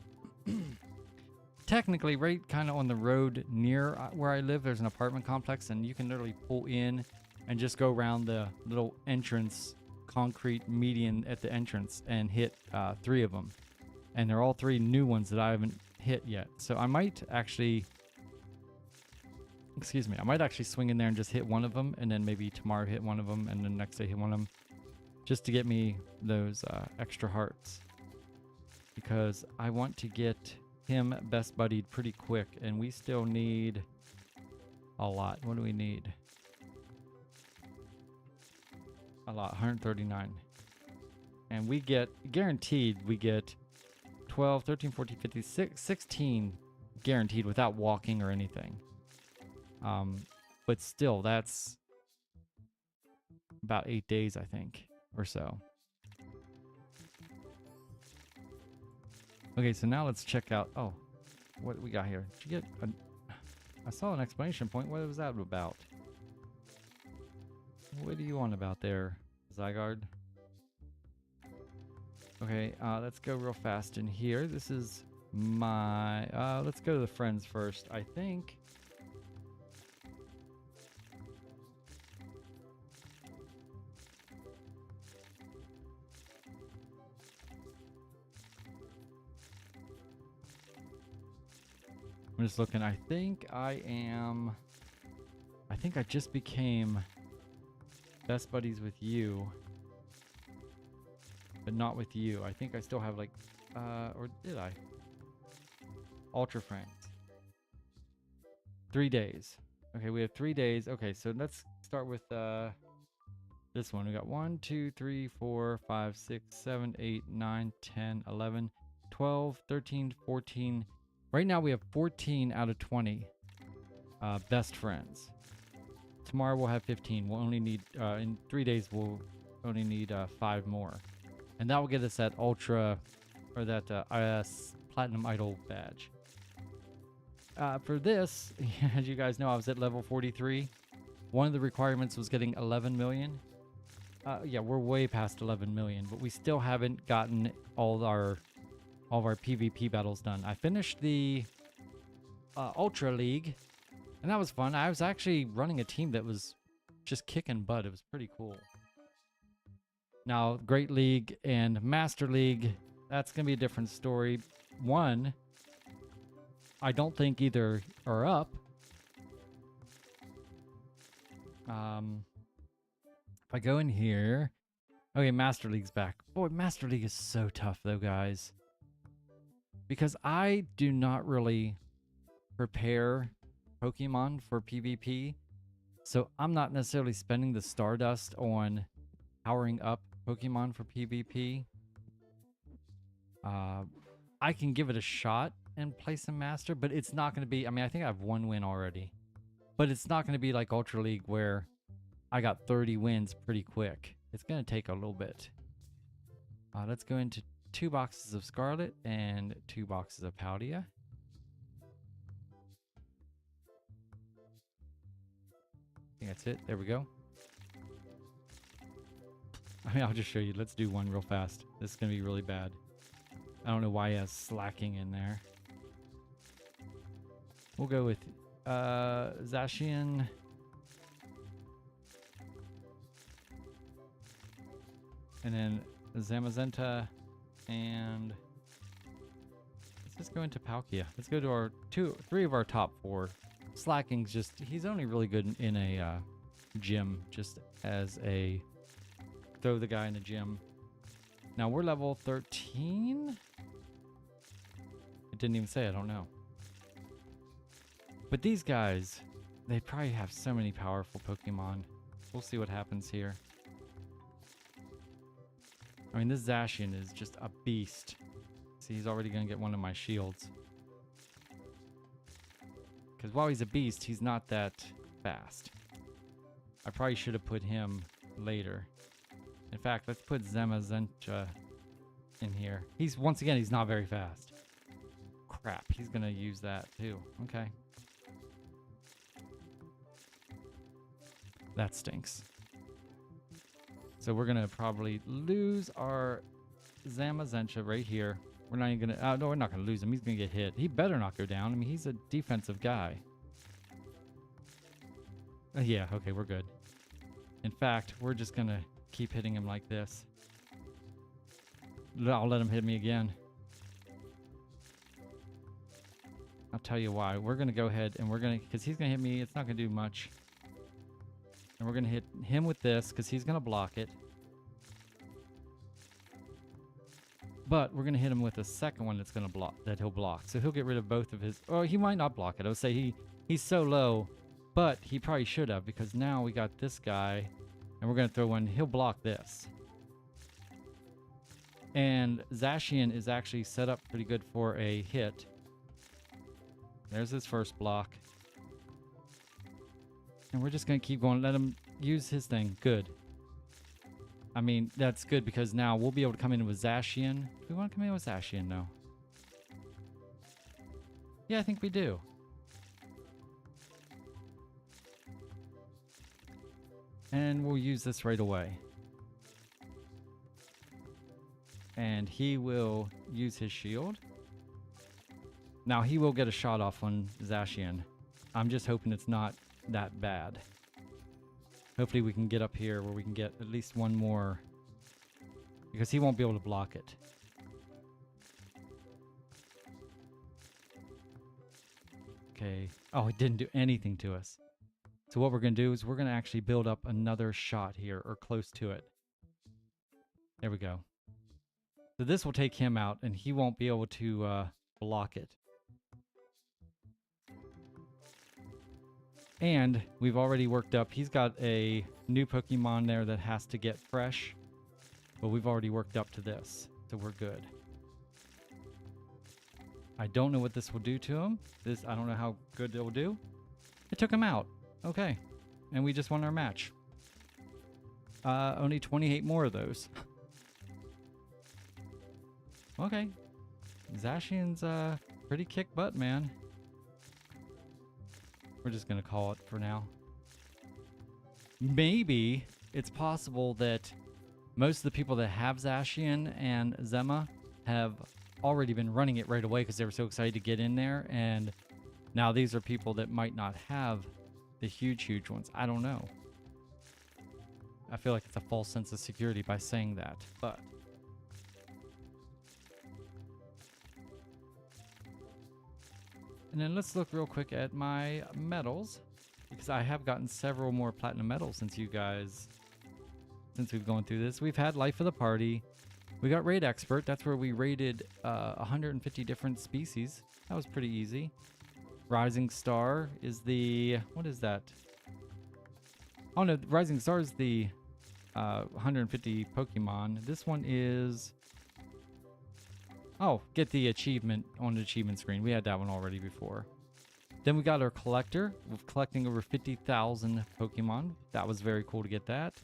Technically, right kind of on the road near where I live, there's an apartment complex, and you can literally pull in and just go around the little entrance, concrete median at the entrance, and hit 3 of them. And they're all 3 new ones that I haven't hit yet. So I might actually, I might actually swing in there and just hit one of them, and then maybe tomorrow hit one of them, and then next day hit one of them, just to get me those extra hearts. Because I want to get him best buddied pretty quick, and we still need a lot. What do we need? A lot, 139. And we get, guaranteed, we get 12, 13, 14, 15, 16 guaranteed without walking or anything. But still, that's about 8 days, I think, or so. Okay, so now let's check out, oh, what we got here. Did you get I saw an exclamation point. What was that about? What do you want about there, Zygarde? Okay, let's go real fast in here. This is my, let's go to the friends first, I think. I'm just looking. I think I just became best buddies with you, but not with you. I think I still have like, or did I? Ultra friends. 3 days. Okay, we have 3 days. Okay, so let's start with this one. We got 1, 2, 3, 4, 5, 6, 7, 8, 9, 10, 11, 12, 13, 14. Right now we have 14 out of 20 best friends. Tomorrow we'll have 15. We'll only need, in 3 days we'll only need 5 more. And that will get us that Ultra, or that IS Platinum Idol badge. For this, as you guys know, I was at level 43. One of the requirements was getting 11 million. Yeah, we're way past 11 million, but we still haven't gotten all of our PvP battles done. I finished the Ultra League, and that was fun. I was actually running a team that was just kicking butt. It was pretty cool. Now, Great League and Master League, that's going to be a different story. One, I don't think either are up. If I go in here... Okay, Master League's back. Boy, Master League is so tough though, guys. Because I do not really prepare Pokemon for PvP. So I'm not necessarily spending the Stardust on powering up Pokemon for PvP. I can give it a shot and play some Master, but it's not going to be... I mean, I think I have 1 win already. But it's not going to be like Ultra League where I got 30 wins pretty quick. It's going to take a little bit. Let's go into 2 boxes of Scarlet and 2 boxes of Paldia. I think that's it. There we go. I mean, I'll just show you. Let's do one real fast. This is going to be really bad. I don't know why he has slacking in there. We'll go with Zacian. And then Zamazenta. And let's just go into Palkia. Let's go to our 3 of our top 4. Slacking's just, he's only really good in a gym, just as a throw the guy in the gym. Now we're level 13. It didn't even say, I don't know. But these guys, they probably have so many powerful Pokemon. We'll see what happens here. I mean, this Zacian is just a beast. See, he's already going to get one of my shields. Because while he's a beast, he's not that fast. I probably should have put him later. In fact, let's put Zamazenta in here. Once again, he's not very fast. Crap, he's going to use that too. Okay. That stinks. So we're going to probably lose our Zamazenta right here. We're not even going to... no, we're not going to lose him. He's going to get hit. He better not go down. I mean, he's a defensive guy. Yeah, okay, we're good. In fact, we're just going to keep hitting him like this. I'll let him hit me again. I'll tell you why. We're going to go ahead and we're going to... Because he's going to hit me. It's not going to do much. And we're going to hit him with this because he's going to block it. But we're going to hit him with a second one that's going to block, that he'll block. So he'll get rid of both of his... Oh, he might not block it. I would say he's so low, but he probably should have because now we got this guy and we're going to throw one. He'll block this. And Zacian is actually set up pretty good for a hit. There's his first block. And we're just going to keep going. Let him use his thing. Good. I mean, that's good because now we'll be able to come in with Zacian. Do we want to come in with Zacian? No. Yeah, I think we do. And we'll use this right away. And he will use his shield. Now, he will get a shot off on Zacian. I'm just hoping it's not that bad. Hopefully we can get up here where we can get at least one more. Because he won't be able to block it. Okay. Oh, it didn't do anything to us. So what we're going to do is we're going to actually build up another shot here, or close to it. There we go. So this will take him out, and he won't be able to block it. And we've already worked up, he's got a new Pokemon there that has to get fresh. But we've already worked up to this, so we're good. I don't know what this will do to him. I don't know how good it will do. It took him out. Okay. And we just won our match. Only 28 more of those. Okay. Zacian's pretty kick butt, man. We're just going to call it for now. Maybe it's possible that most of the people that have Zacian and Zema have already been running it right away because they were so excited to get in there. And now these are people that might not have the huge ones. I don't know. I feel like it's a false sense of security by saying that, but... And then let's look real quick at my medals, because I have gotten several more platinum medals since we've gone through this. We've had Life of the Party. We got Raid Expert. That's where we raided 150 different species. That was pretty easy. Rising Star is the... What is that? Oh no, Rising Star is the 150 Pokemon. This one is... Oh, get the achievement on the achievement screen. We had that one already before. Then we got our collector. We're collecting over 50,000 Pokemon. That was very cool to get that.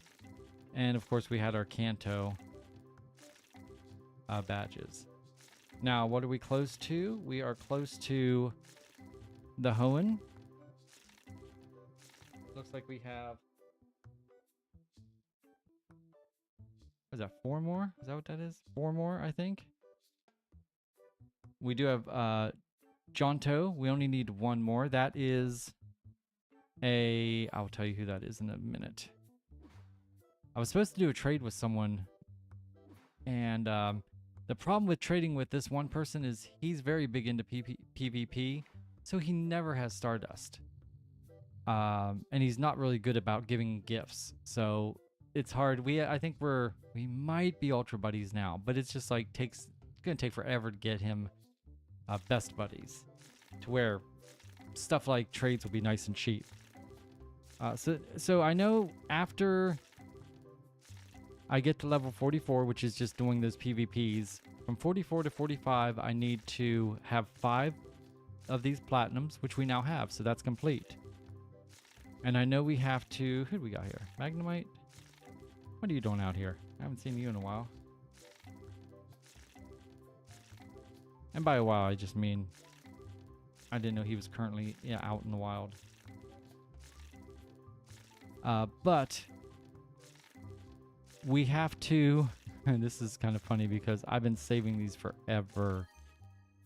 And of course we had our Kanto badges. Now, what are we close to? We are close to the Hoenn. Looks like we have... What is that, 4 more? Is that what that is? 4 more, I think. We do have Jonto. We only need 1 more. That is a... I'll tell you who that is in a minute. I was supposed to do a trade with someone, and the problem with trading with this one person is he's very big into PvP, so he never has Stardust. And he's not really good about giving gifts, so it's hard. I think we might be Ultra Buddies now, but it's just like it's gonna take forever to get him best buddies, to where stuff like trades will be nice and cheap. So I know after I get to level 44, which is just doing those PvPs, from 44 to 45, I need to have 5 of these platinums, which we now have, so that's complete. And I know we have to... Who do we got here? Magnemite? What are you doing out here? I haven't seen you in a while. And by a while, I just mean I didn't know he was currently out in the wild. But we have to, and this is kind of funny because I've been saving these forever.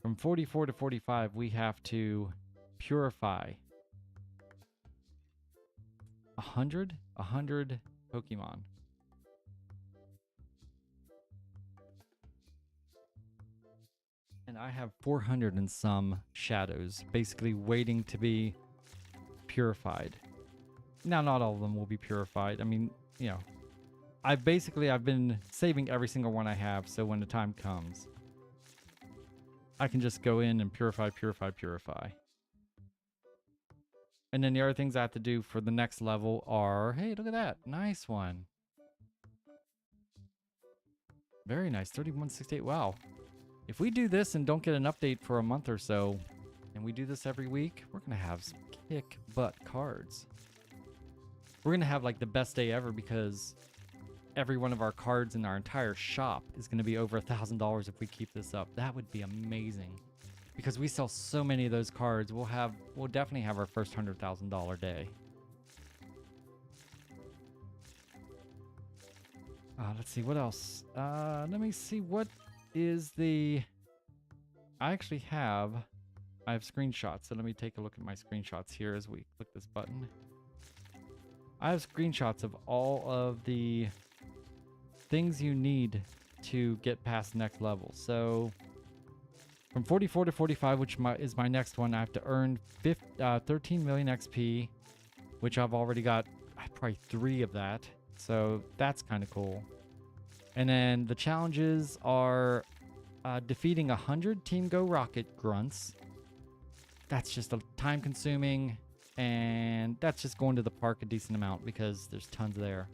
From 44 to 45, we have to purify 100 Pokemon. And I have 400 and some shadows, basically waiting to be purified. Now, not all of them will be purified. I mean, you know, I've been saving every single one I have, so when the time comes, I can just go in and purify. And then the other things I have to do for the next level are, hey, look at that. Nice one. Very nice. 3168. Wow. If we do this and don't get an update for a month or so, and we do this every week, we're going to have some kick-butt cards. We're going to have like the best day ever because every one of our cards in our entire shop is going to be over $1,000 if we keep this up. That would be amazing. Because we sell so many of those cards, we'll definitely have our first $100,000 day. Let's see what else. Let me see what is the... I have screenshots, so let me take a look at my screenshots here as we click this button. I have screenshots of all of the things you need to get past the next level. So from 44 to 45, which is my next one, I have to earn 13 million XP, which I've already got probably 3 of that. So that's kind of cool. And then the challenges are defeating 100 Team Go Rocket grunts. That's just a time consuming, and that's just going to the park a decent amount because there's tons there.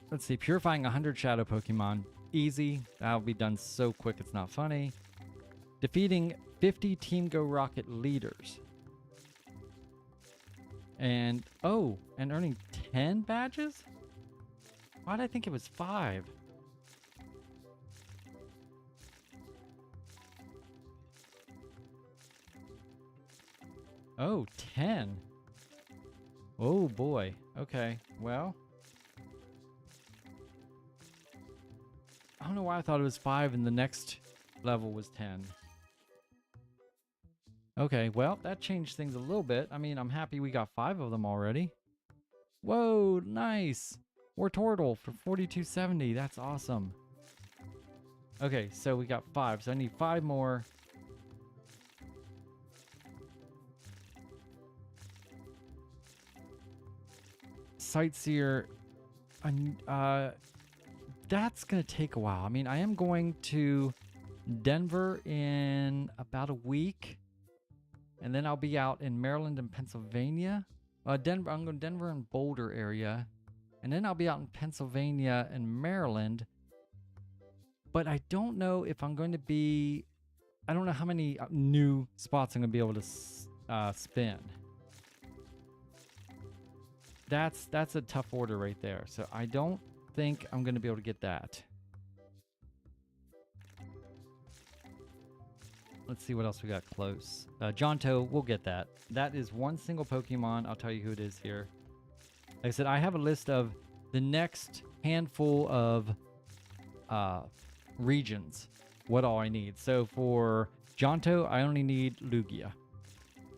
Let's see, purifying 100 Shadow Pokemon. Easy. That'll be done so quick it's not funny. Defeating 50 Team Go Rocket leaders. And, and earning 10 badges? Why did I think it was 5? Oh, 10. Oh boy. Okay. Well, I don't know why I thought it was 5 and the next level was 10. Okay, well, that changed things a little bit. I mean, I'm happy we got 5 of them already. Whoa, nice. Wartortle for 4270. That's awesome. Okay, so we got 5. So I need 5 more. Sightseer. That's going to take a while. I mean, I am going to Denver in about a week. And then I'll be out in Maryland and Pennsylvania. Denver, I'm going to Denver and Boulder area. And then I'll be out in Pennsylvania and Maryland. But I don't know if I'm going to be... I don't know how many new spots I'm going to be able to spin. That's a tough order right there. So I don't think I'm going to be able to get that. Let's see what else we got close. Jonto, we'll get that. That is one single Pokemon. I'll tell you who it is here. Like I said, I have a list of the next handful of regions. What all I need. So for Jonto, I only need Lugia.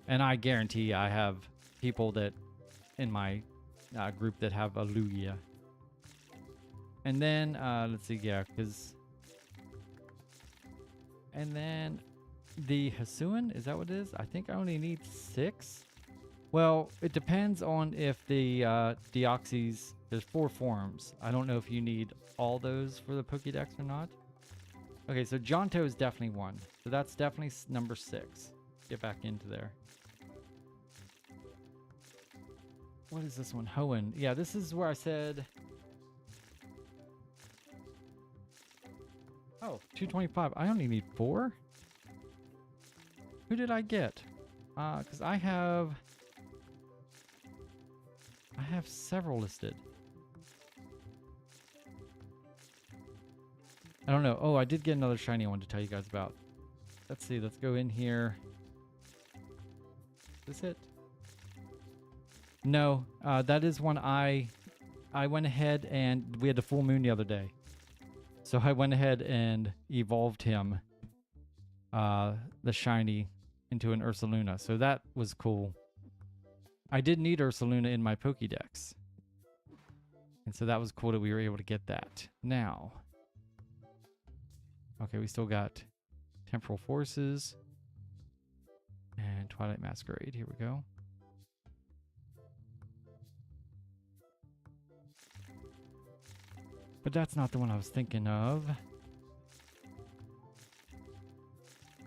And I guarantee I have people that in my group that have a Lugia. And then, let's see, yeah, because... And then... The Hisuian, is that what it is? I think I only need 6. Well, it depends on if the Deoxys, there's 4 forms. I don't know if you need all those for the Pokédex or not. Okay, so Jonto is definitely one. So that's definitely number 6. Get back into there. What is this one? Hoenn. Yeah, this is where I said... Oh, 225. I only need 4? Who did I get? Because I have several listed. I don't know. Oh, I did get another shiny one to tell you guys about. Let's see. Let's go in here. Is this it? No, that is one I went ahead and we had the full moon the other day. So I went ahead and evolved him, the shiny, into an Ursaluna. So that was cool. I did need Ursaluna in my Pokédex. And so that was cool that we were able to get that. Now, okay, we still got Temporal Forces and Twilight Masquerade. Here we go. But that's not the one I was thinking of.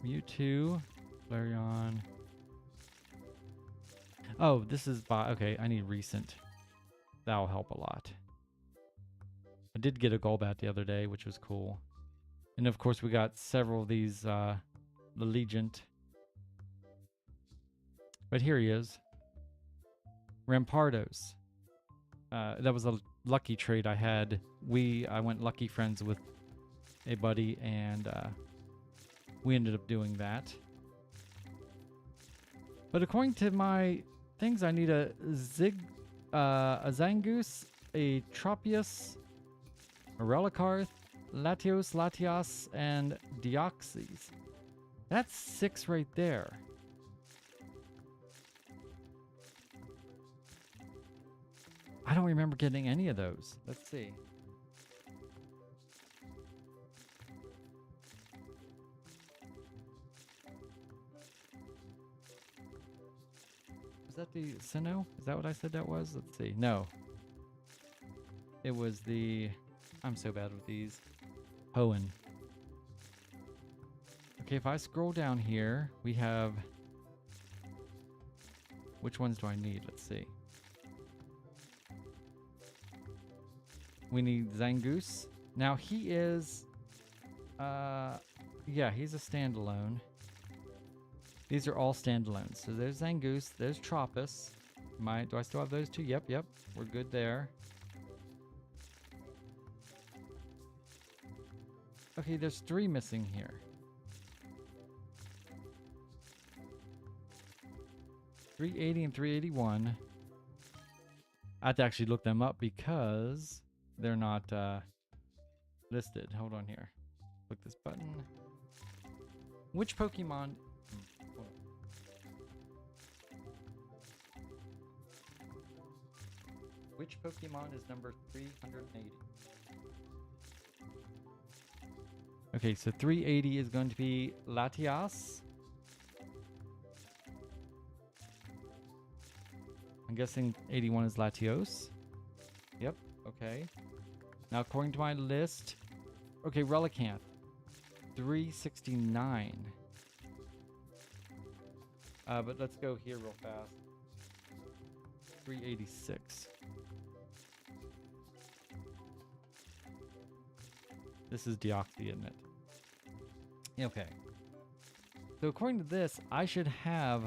Mewtwo, Flareon. Oh, this is by... Okay, I need recent. That'll help a lot. I did get a Golbat the other day, which was cool. And of course, we got several of these, the Legent. But here he is. Rampardos. That was a lucky trade I had. I went lucky friends with a buddy, and we ended up doing that. But according to my things, I need a Zangoose, a Tropius, a Relicarth, Latios, Latias, and Deoxys. That's 6 right there. I don't remember getting any of those. Let's see. Was that the Sinnoh? Is that what I said that was? Let's see. No. It was the... I'm so bad with these. Hoenn. Okay, if I scroll down here, we have... Which ones do I need? Let's see. We need Zangoose. Now he is... yeah, he's a standalone. These are all standalones. So there's Zangoose, there's Tropius. Do I still have those two? Yep. We're good there. Okay, there's 3 missing here. 380 and 381. I have to actually look them up because they're not listed. Hold on here. Click this button. Which Pokemon? Hold on. Which Pokemon is number 380? Okay, so 380 is going to be Latias. I'm guessing 81 is Latios. Yep, okay. Now, according to my list, okay, Relicanth, 369. But let's go here real fast. 386. This is Deoxys, isn't it? Okay. So according to this, I should have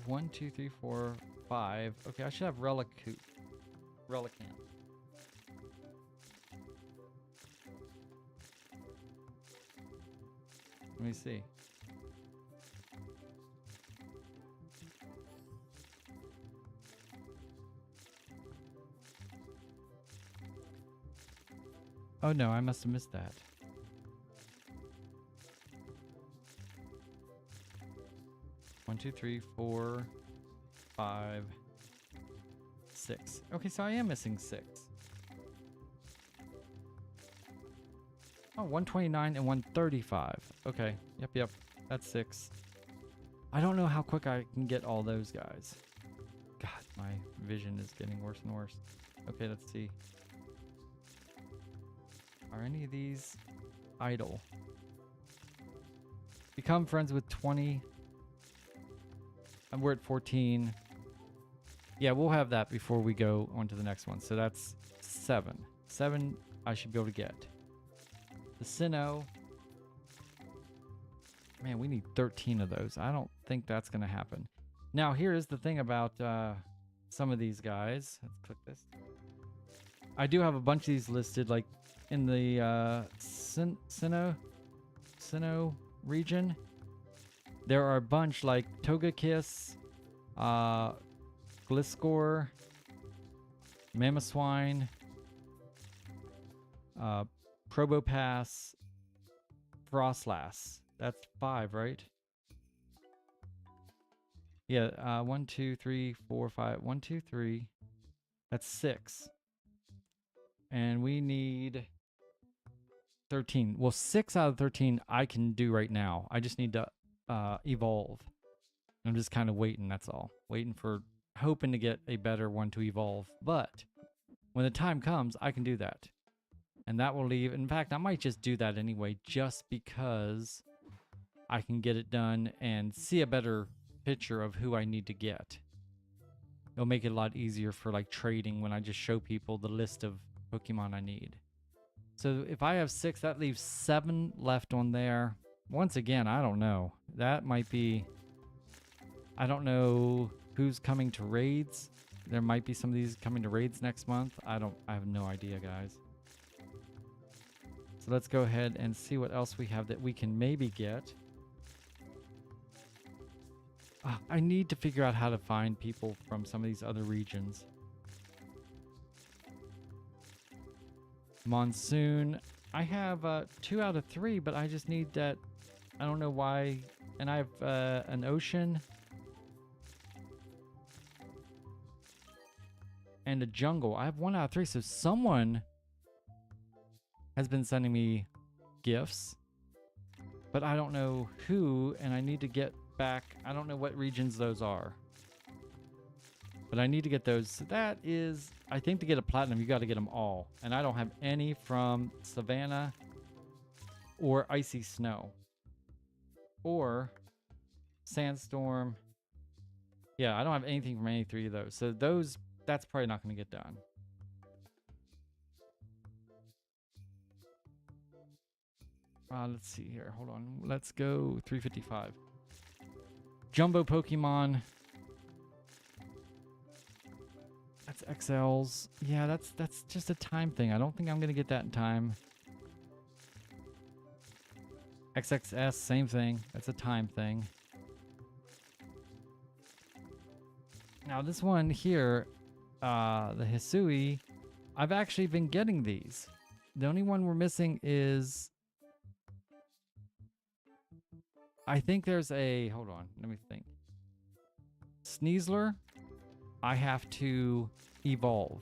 1, 2, 3, 4, 5. Okay, I should have Relicanth. Let me see. Oh no, I must have missed that. One, two, three, 4, 5, 6. Okay, so I am missing 6. Oh, 129 and 135. Okay, yep. That's 6. I don't know how quick I can get all those guys. God, my vision is getting worse and worse. Okay, let's see. Are any of these idle? Become friends with 20. And we're at 14. Yeah, we'll have that before we go on to the next one. So that's 7. 7 I should be able to get. The Sinnoh. Man, we need 13 of those. I don't think that's going to happen. Now, here is the thing about some of these guys. Let's click this. I do have a bunch of these listed, like in the Sinnoh region. There are a bunch like Togekiss, Gliscor, Mamoswine, Probopass, Frostlass. That's 5, right? Yeah, 1, 2, 3, 4, 5. 1, 2, 3. That's 6. And we need 13. Well, 6 out of 13 I can do right now. I just need to evolve. I'm just kind of waiting, that's all. Hoping to get a better one to evolve. But when the time comes, I can do that. And that will leave. In fact, I might just do that anyway, just because I can get it done and see a better picture of who I need to get. It'll make it a lot easier for like trading when I just show people the list of Pokemon I need. So if I have 6, that leaves 7 left on there. Once again, I don't know. That might be... I don't know who's coming to raids. There might be some of these coming to raids next month. I have no idea, guys. So let's go ahead and see what else we have that we can maybe get. I need to figure out how to find people from some of these other regions. Monsoon. I have 2 out of 3, but I just need that. I don't know why. And I have an ocean. And a jungle. I have 1 out of 3. So someone has been sending me gifts. But I don't know who. And I need to get back. I don't know what regions those are. But I need to get those. So that is, I think to get a platinum, you got to get them all. And I don't have any from Savannah or Icy Snow or Sandstorm. Yeah, I don't have anything from any 3 of those. So those, that's probably not going to get done. Let's see here. Hold on. Let's go 355. Jumbo Pokemon. That's XLs. Yeah, that's just a time thing. I don't think I'm going to get that in time. XXS, same thing. That's a time thing. Now this one here, the Hisui, I've actually been getting these. The only one we're missing is, I think there's a, hold on, let me think. Sneasler, I have to evolve.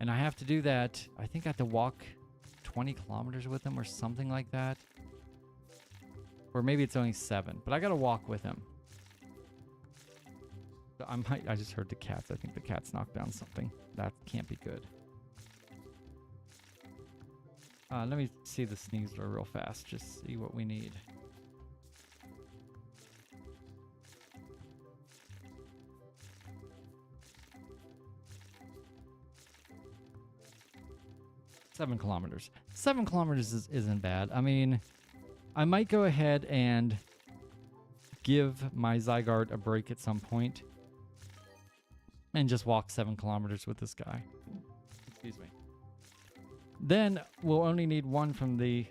And I have to do that, I think I have to walk 20 kilometers with him or something like that. Or maybe it's only 7, but I gotta walk with him. So I just heard the cats. I think the cats knocked down something. That can't be good. Let me see the Sneasler real fast, just see what we need. Seven kilometers. 7 kilometers isn't bad. I mean, I might go ahead and give my Zygarde a break at some point and just walk 7 kilometers with this guy. Excuse me. Then we'll only need 1 from the...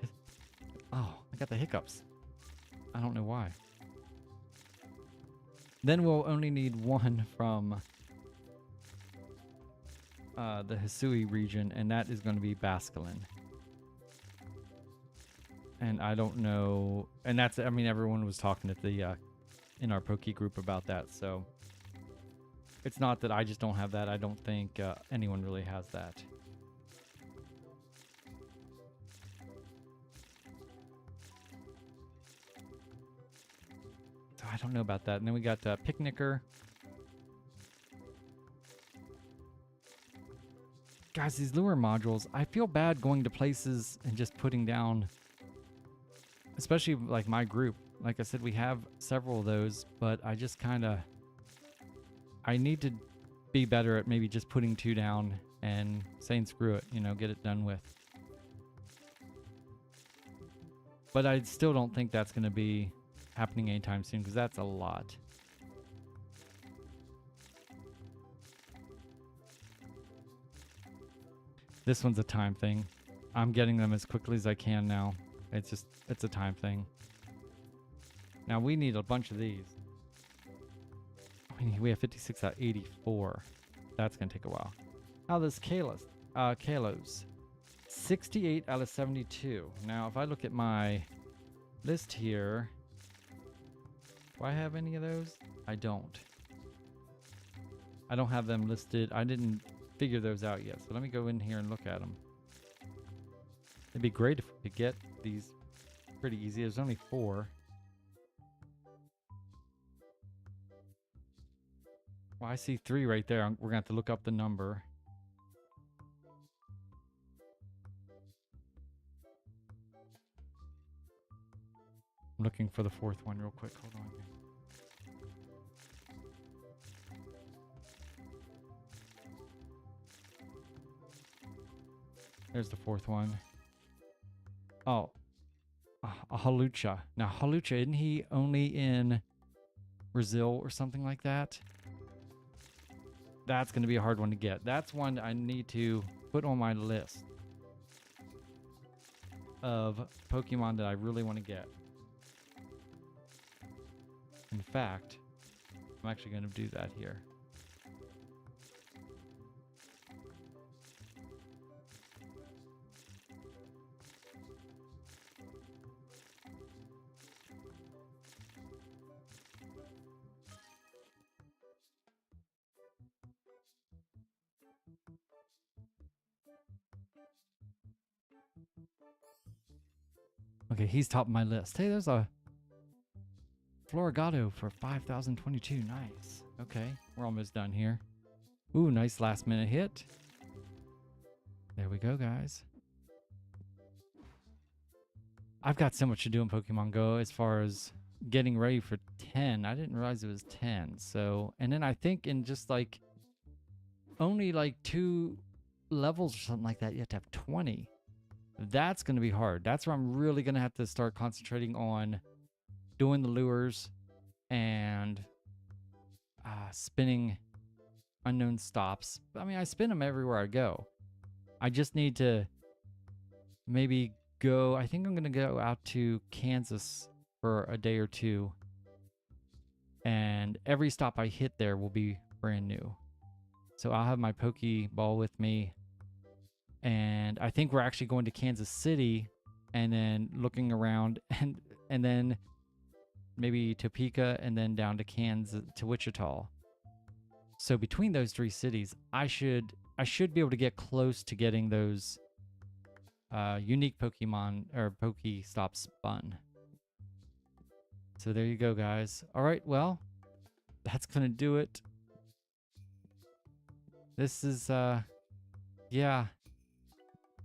Oh, I got the hiccups. I don't know why. Then we'll only need 1 from the Hisui region, and that is going to be Basculin. And I don't know... And that's... I mean, everyone was talking at the... in our Poke group about that, so... It's not that I just don't have that. I don't think anyone really has that. So I don't know about that. And then we got Picnicker. Guys, these lure modules, I feel bad going to places and just putting down, especially like my group. Like I said, we have several of those, but I just kind of... I need to be better at maybe just putting 2 down and saying screw it, you know, get it done with. But I still don't think that's going to be happening anytime soon, because that's a lot. This one's a time thing. I'm getting them as quickly as I can now. It's a time thing. Now we need a bunch of these. We have 56 out of 84. That's going to take a while. Now this Kalos. 68 out of 72. Now if I look at my list here, do I have any of those? I don't. I don't have them listed. I didn't figure those out yet. So let me go in here and look at them. It'd be great if we could get these pretty easy. There's only 4. Well, I see 3 right there. We're going to have to look up the number. I'm looking for the 4th one real quick. Hold on. There's the 4th one. Oh. A Halucha. Now, Halucha, isn't he only in Brazil or something like that? That's going to be a hard one to get. That's one I need to put on my list of Pokemon that I really want to get. In fact, I'm actually going to do that here. Okay, he's top of my list. Hey, there's a Florigado for 5,022. Nice. Okay, we're almost done here. Ooh, nice last minute hit. There we go, guys. I've got so much to do in Pokemon Go as far as getting ready for 10. I didn't realize it was 10. So, and then I think in just like only like 2 levels or something like that, you have to have 20. That's going to be hard. That's where I'm really going to have to start concentrating on doing the lures and spinning unknown stops. I mean, I spin them everywhere I go. I just need to maybe go, I think I'm going to go out to Kansas for a day or two. And every stop I hit there will be brand new. So I'll have my Pokeball with me. And I think we're actually going to Kansas City and then looking around and then maybe Topeka and then down to Kansas to Wichita. So between those 3 cities, I should be able to get close to getting those unique Pokemon or Pokestops spun. So there you go, guys. All right, well, that's gonna do it. This is yeah,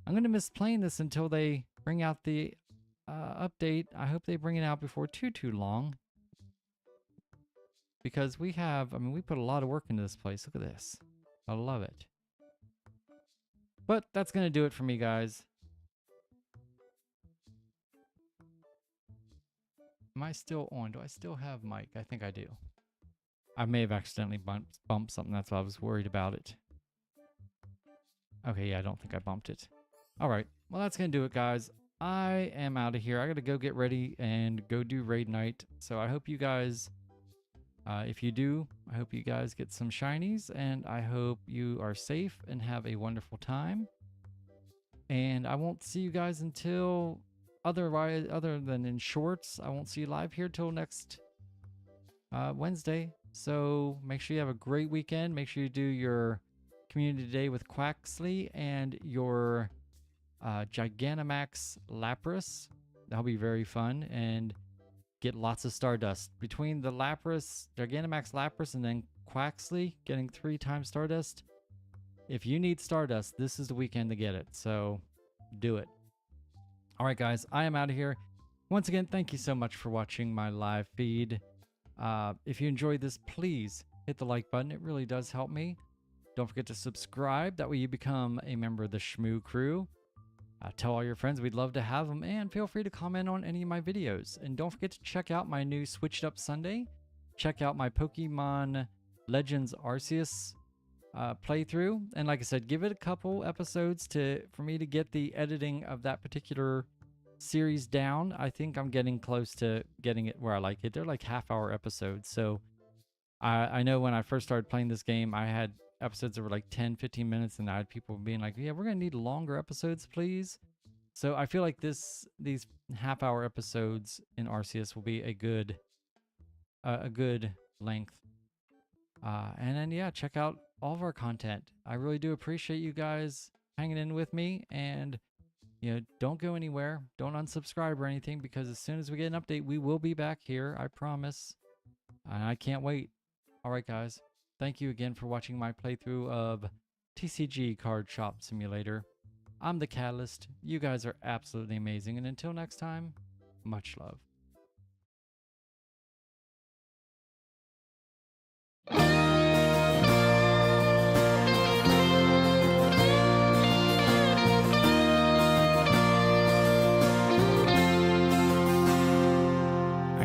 I'm gonna miss playing this until they bring out the update. I hope they bring it out before too long, because we put a lot of work into this place. Look at this. I love it. But that's gonna do it for me, guys. Am I still on? Do I still have mic? I think I do. I may have accidentally bumped something. That's why I was worried about it. Okay, yeah, I don't think I bumped it. All right. Well, that's going to do it, guys. I am out of here. I got to go get ready and go do raid night. So I hope you guys, if you do, I hope you guys get some shinies. And I hope you are safe and have a wonderful time. And I won't see you guys until... other than in shorts, I won't see you live here till next Wednesday. So make sure you have a great weekend. Make sure you do your community day with Quaxley and your Gigantamax Lapras. That'll be very fun, and get lots of Stardust. Between the Lapras, Gigantamax Lapras, and then Quaxley getting 3 times Stardust. If you need Stardust, this is the weekend to get it. So do it. All right, guys, I am out of here. Once again, thank you so much for watching my live feed. If you enjoyed this, please hit the like button. It really does help me. Don't forget to subscribe. That way you become a member of the Shmoo crew. Tell all your friends. We'd love to have them. And feel free to comment on any of my videos. And don't forget to check out my new Switched Up Sunday. Check out my Pokemon Legends Arceus playthrough. And like I said, give it a couple episodes for me to get the editing of that particular series down. I think I'm getting close to getting it where I like it. They're like half-hour episodes. So I know when I first started playing this game, I had episodes that were like 10-15 minutes, and I had people being like, yeah, we're gonna need longer episodes, please. So I feel like these half-hour episodes in Arceus will be a good length. And then yeah, check out all of our content. I really do appreciate you guys hanging in with me, and don't go anywhere. Don't unsubscribe or anything, because as soon as we get an update, we will be back here. I promise. And I can't wait. All right, guys. Thank you again for watching my playthrough of TCG Card Shop Simulator. I'm the Catalyst. You guys are absolutely amazing. And until next time, much love.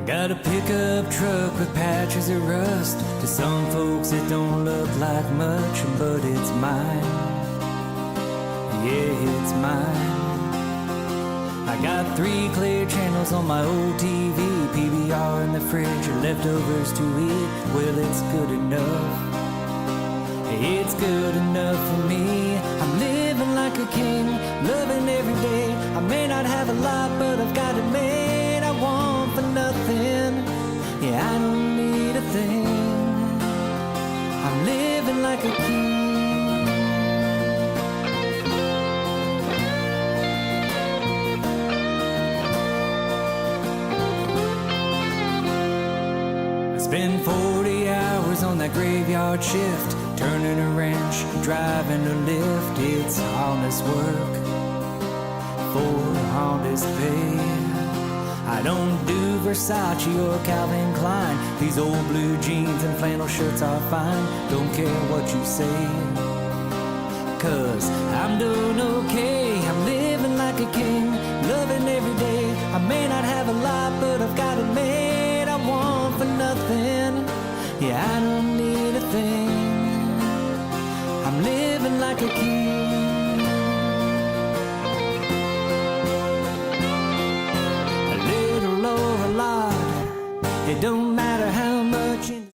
Got a pickup truck with patches of rust. To some folks it don't look like much, but it's mine. Yeah, it's mine. I got 3 clear channels on my old TV, PBR in the fridge, or leftovers to eat. Well, it's good enough. It's good enough for me. I'm living like a king, loving every day. I may not have a lot, but I've got it made. I want for nothing. Yeah, I don't need a thing. I'm living like a king. I spend 40 hours on that graveyard shift, turning a wrench, driving a lift. It's honest work for honest pay. I don't do Versace or Calvin Klein. These old blue jeans and flannel shirts are fine. Don't care what you say, 'cause I'm doing okay. I'm living like a king, loving every day. I may not have a lot, but I've got it made. I want for nothing. Yeah, I don't need a thing. I'm living like a king. It don't matter how much.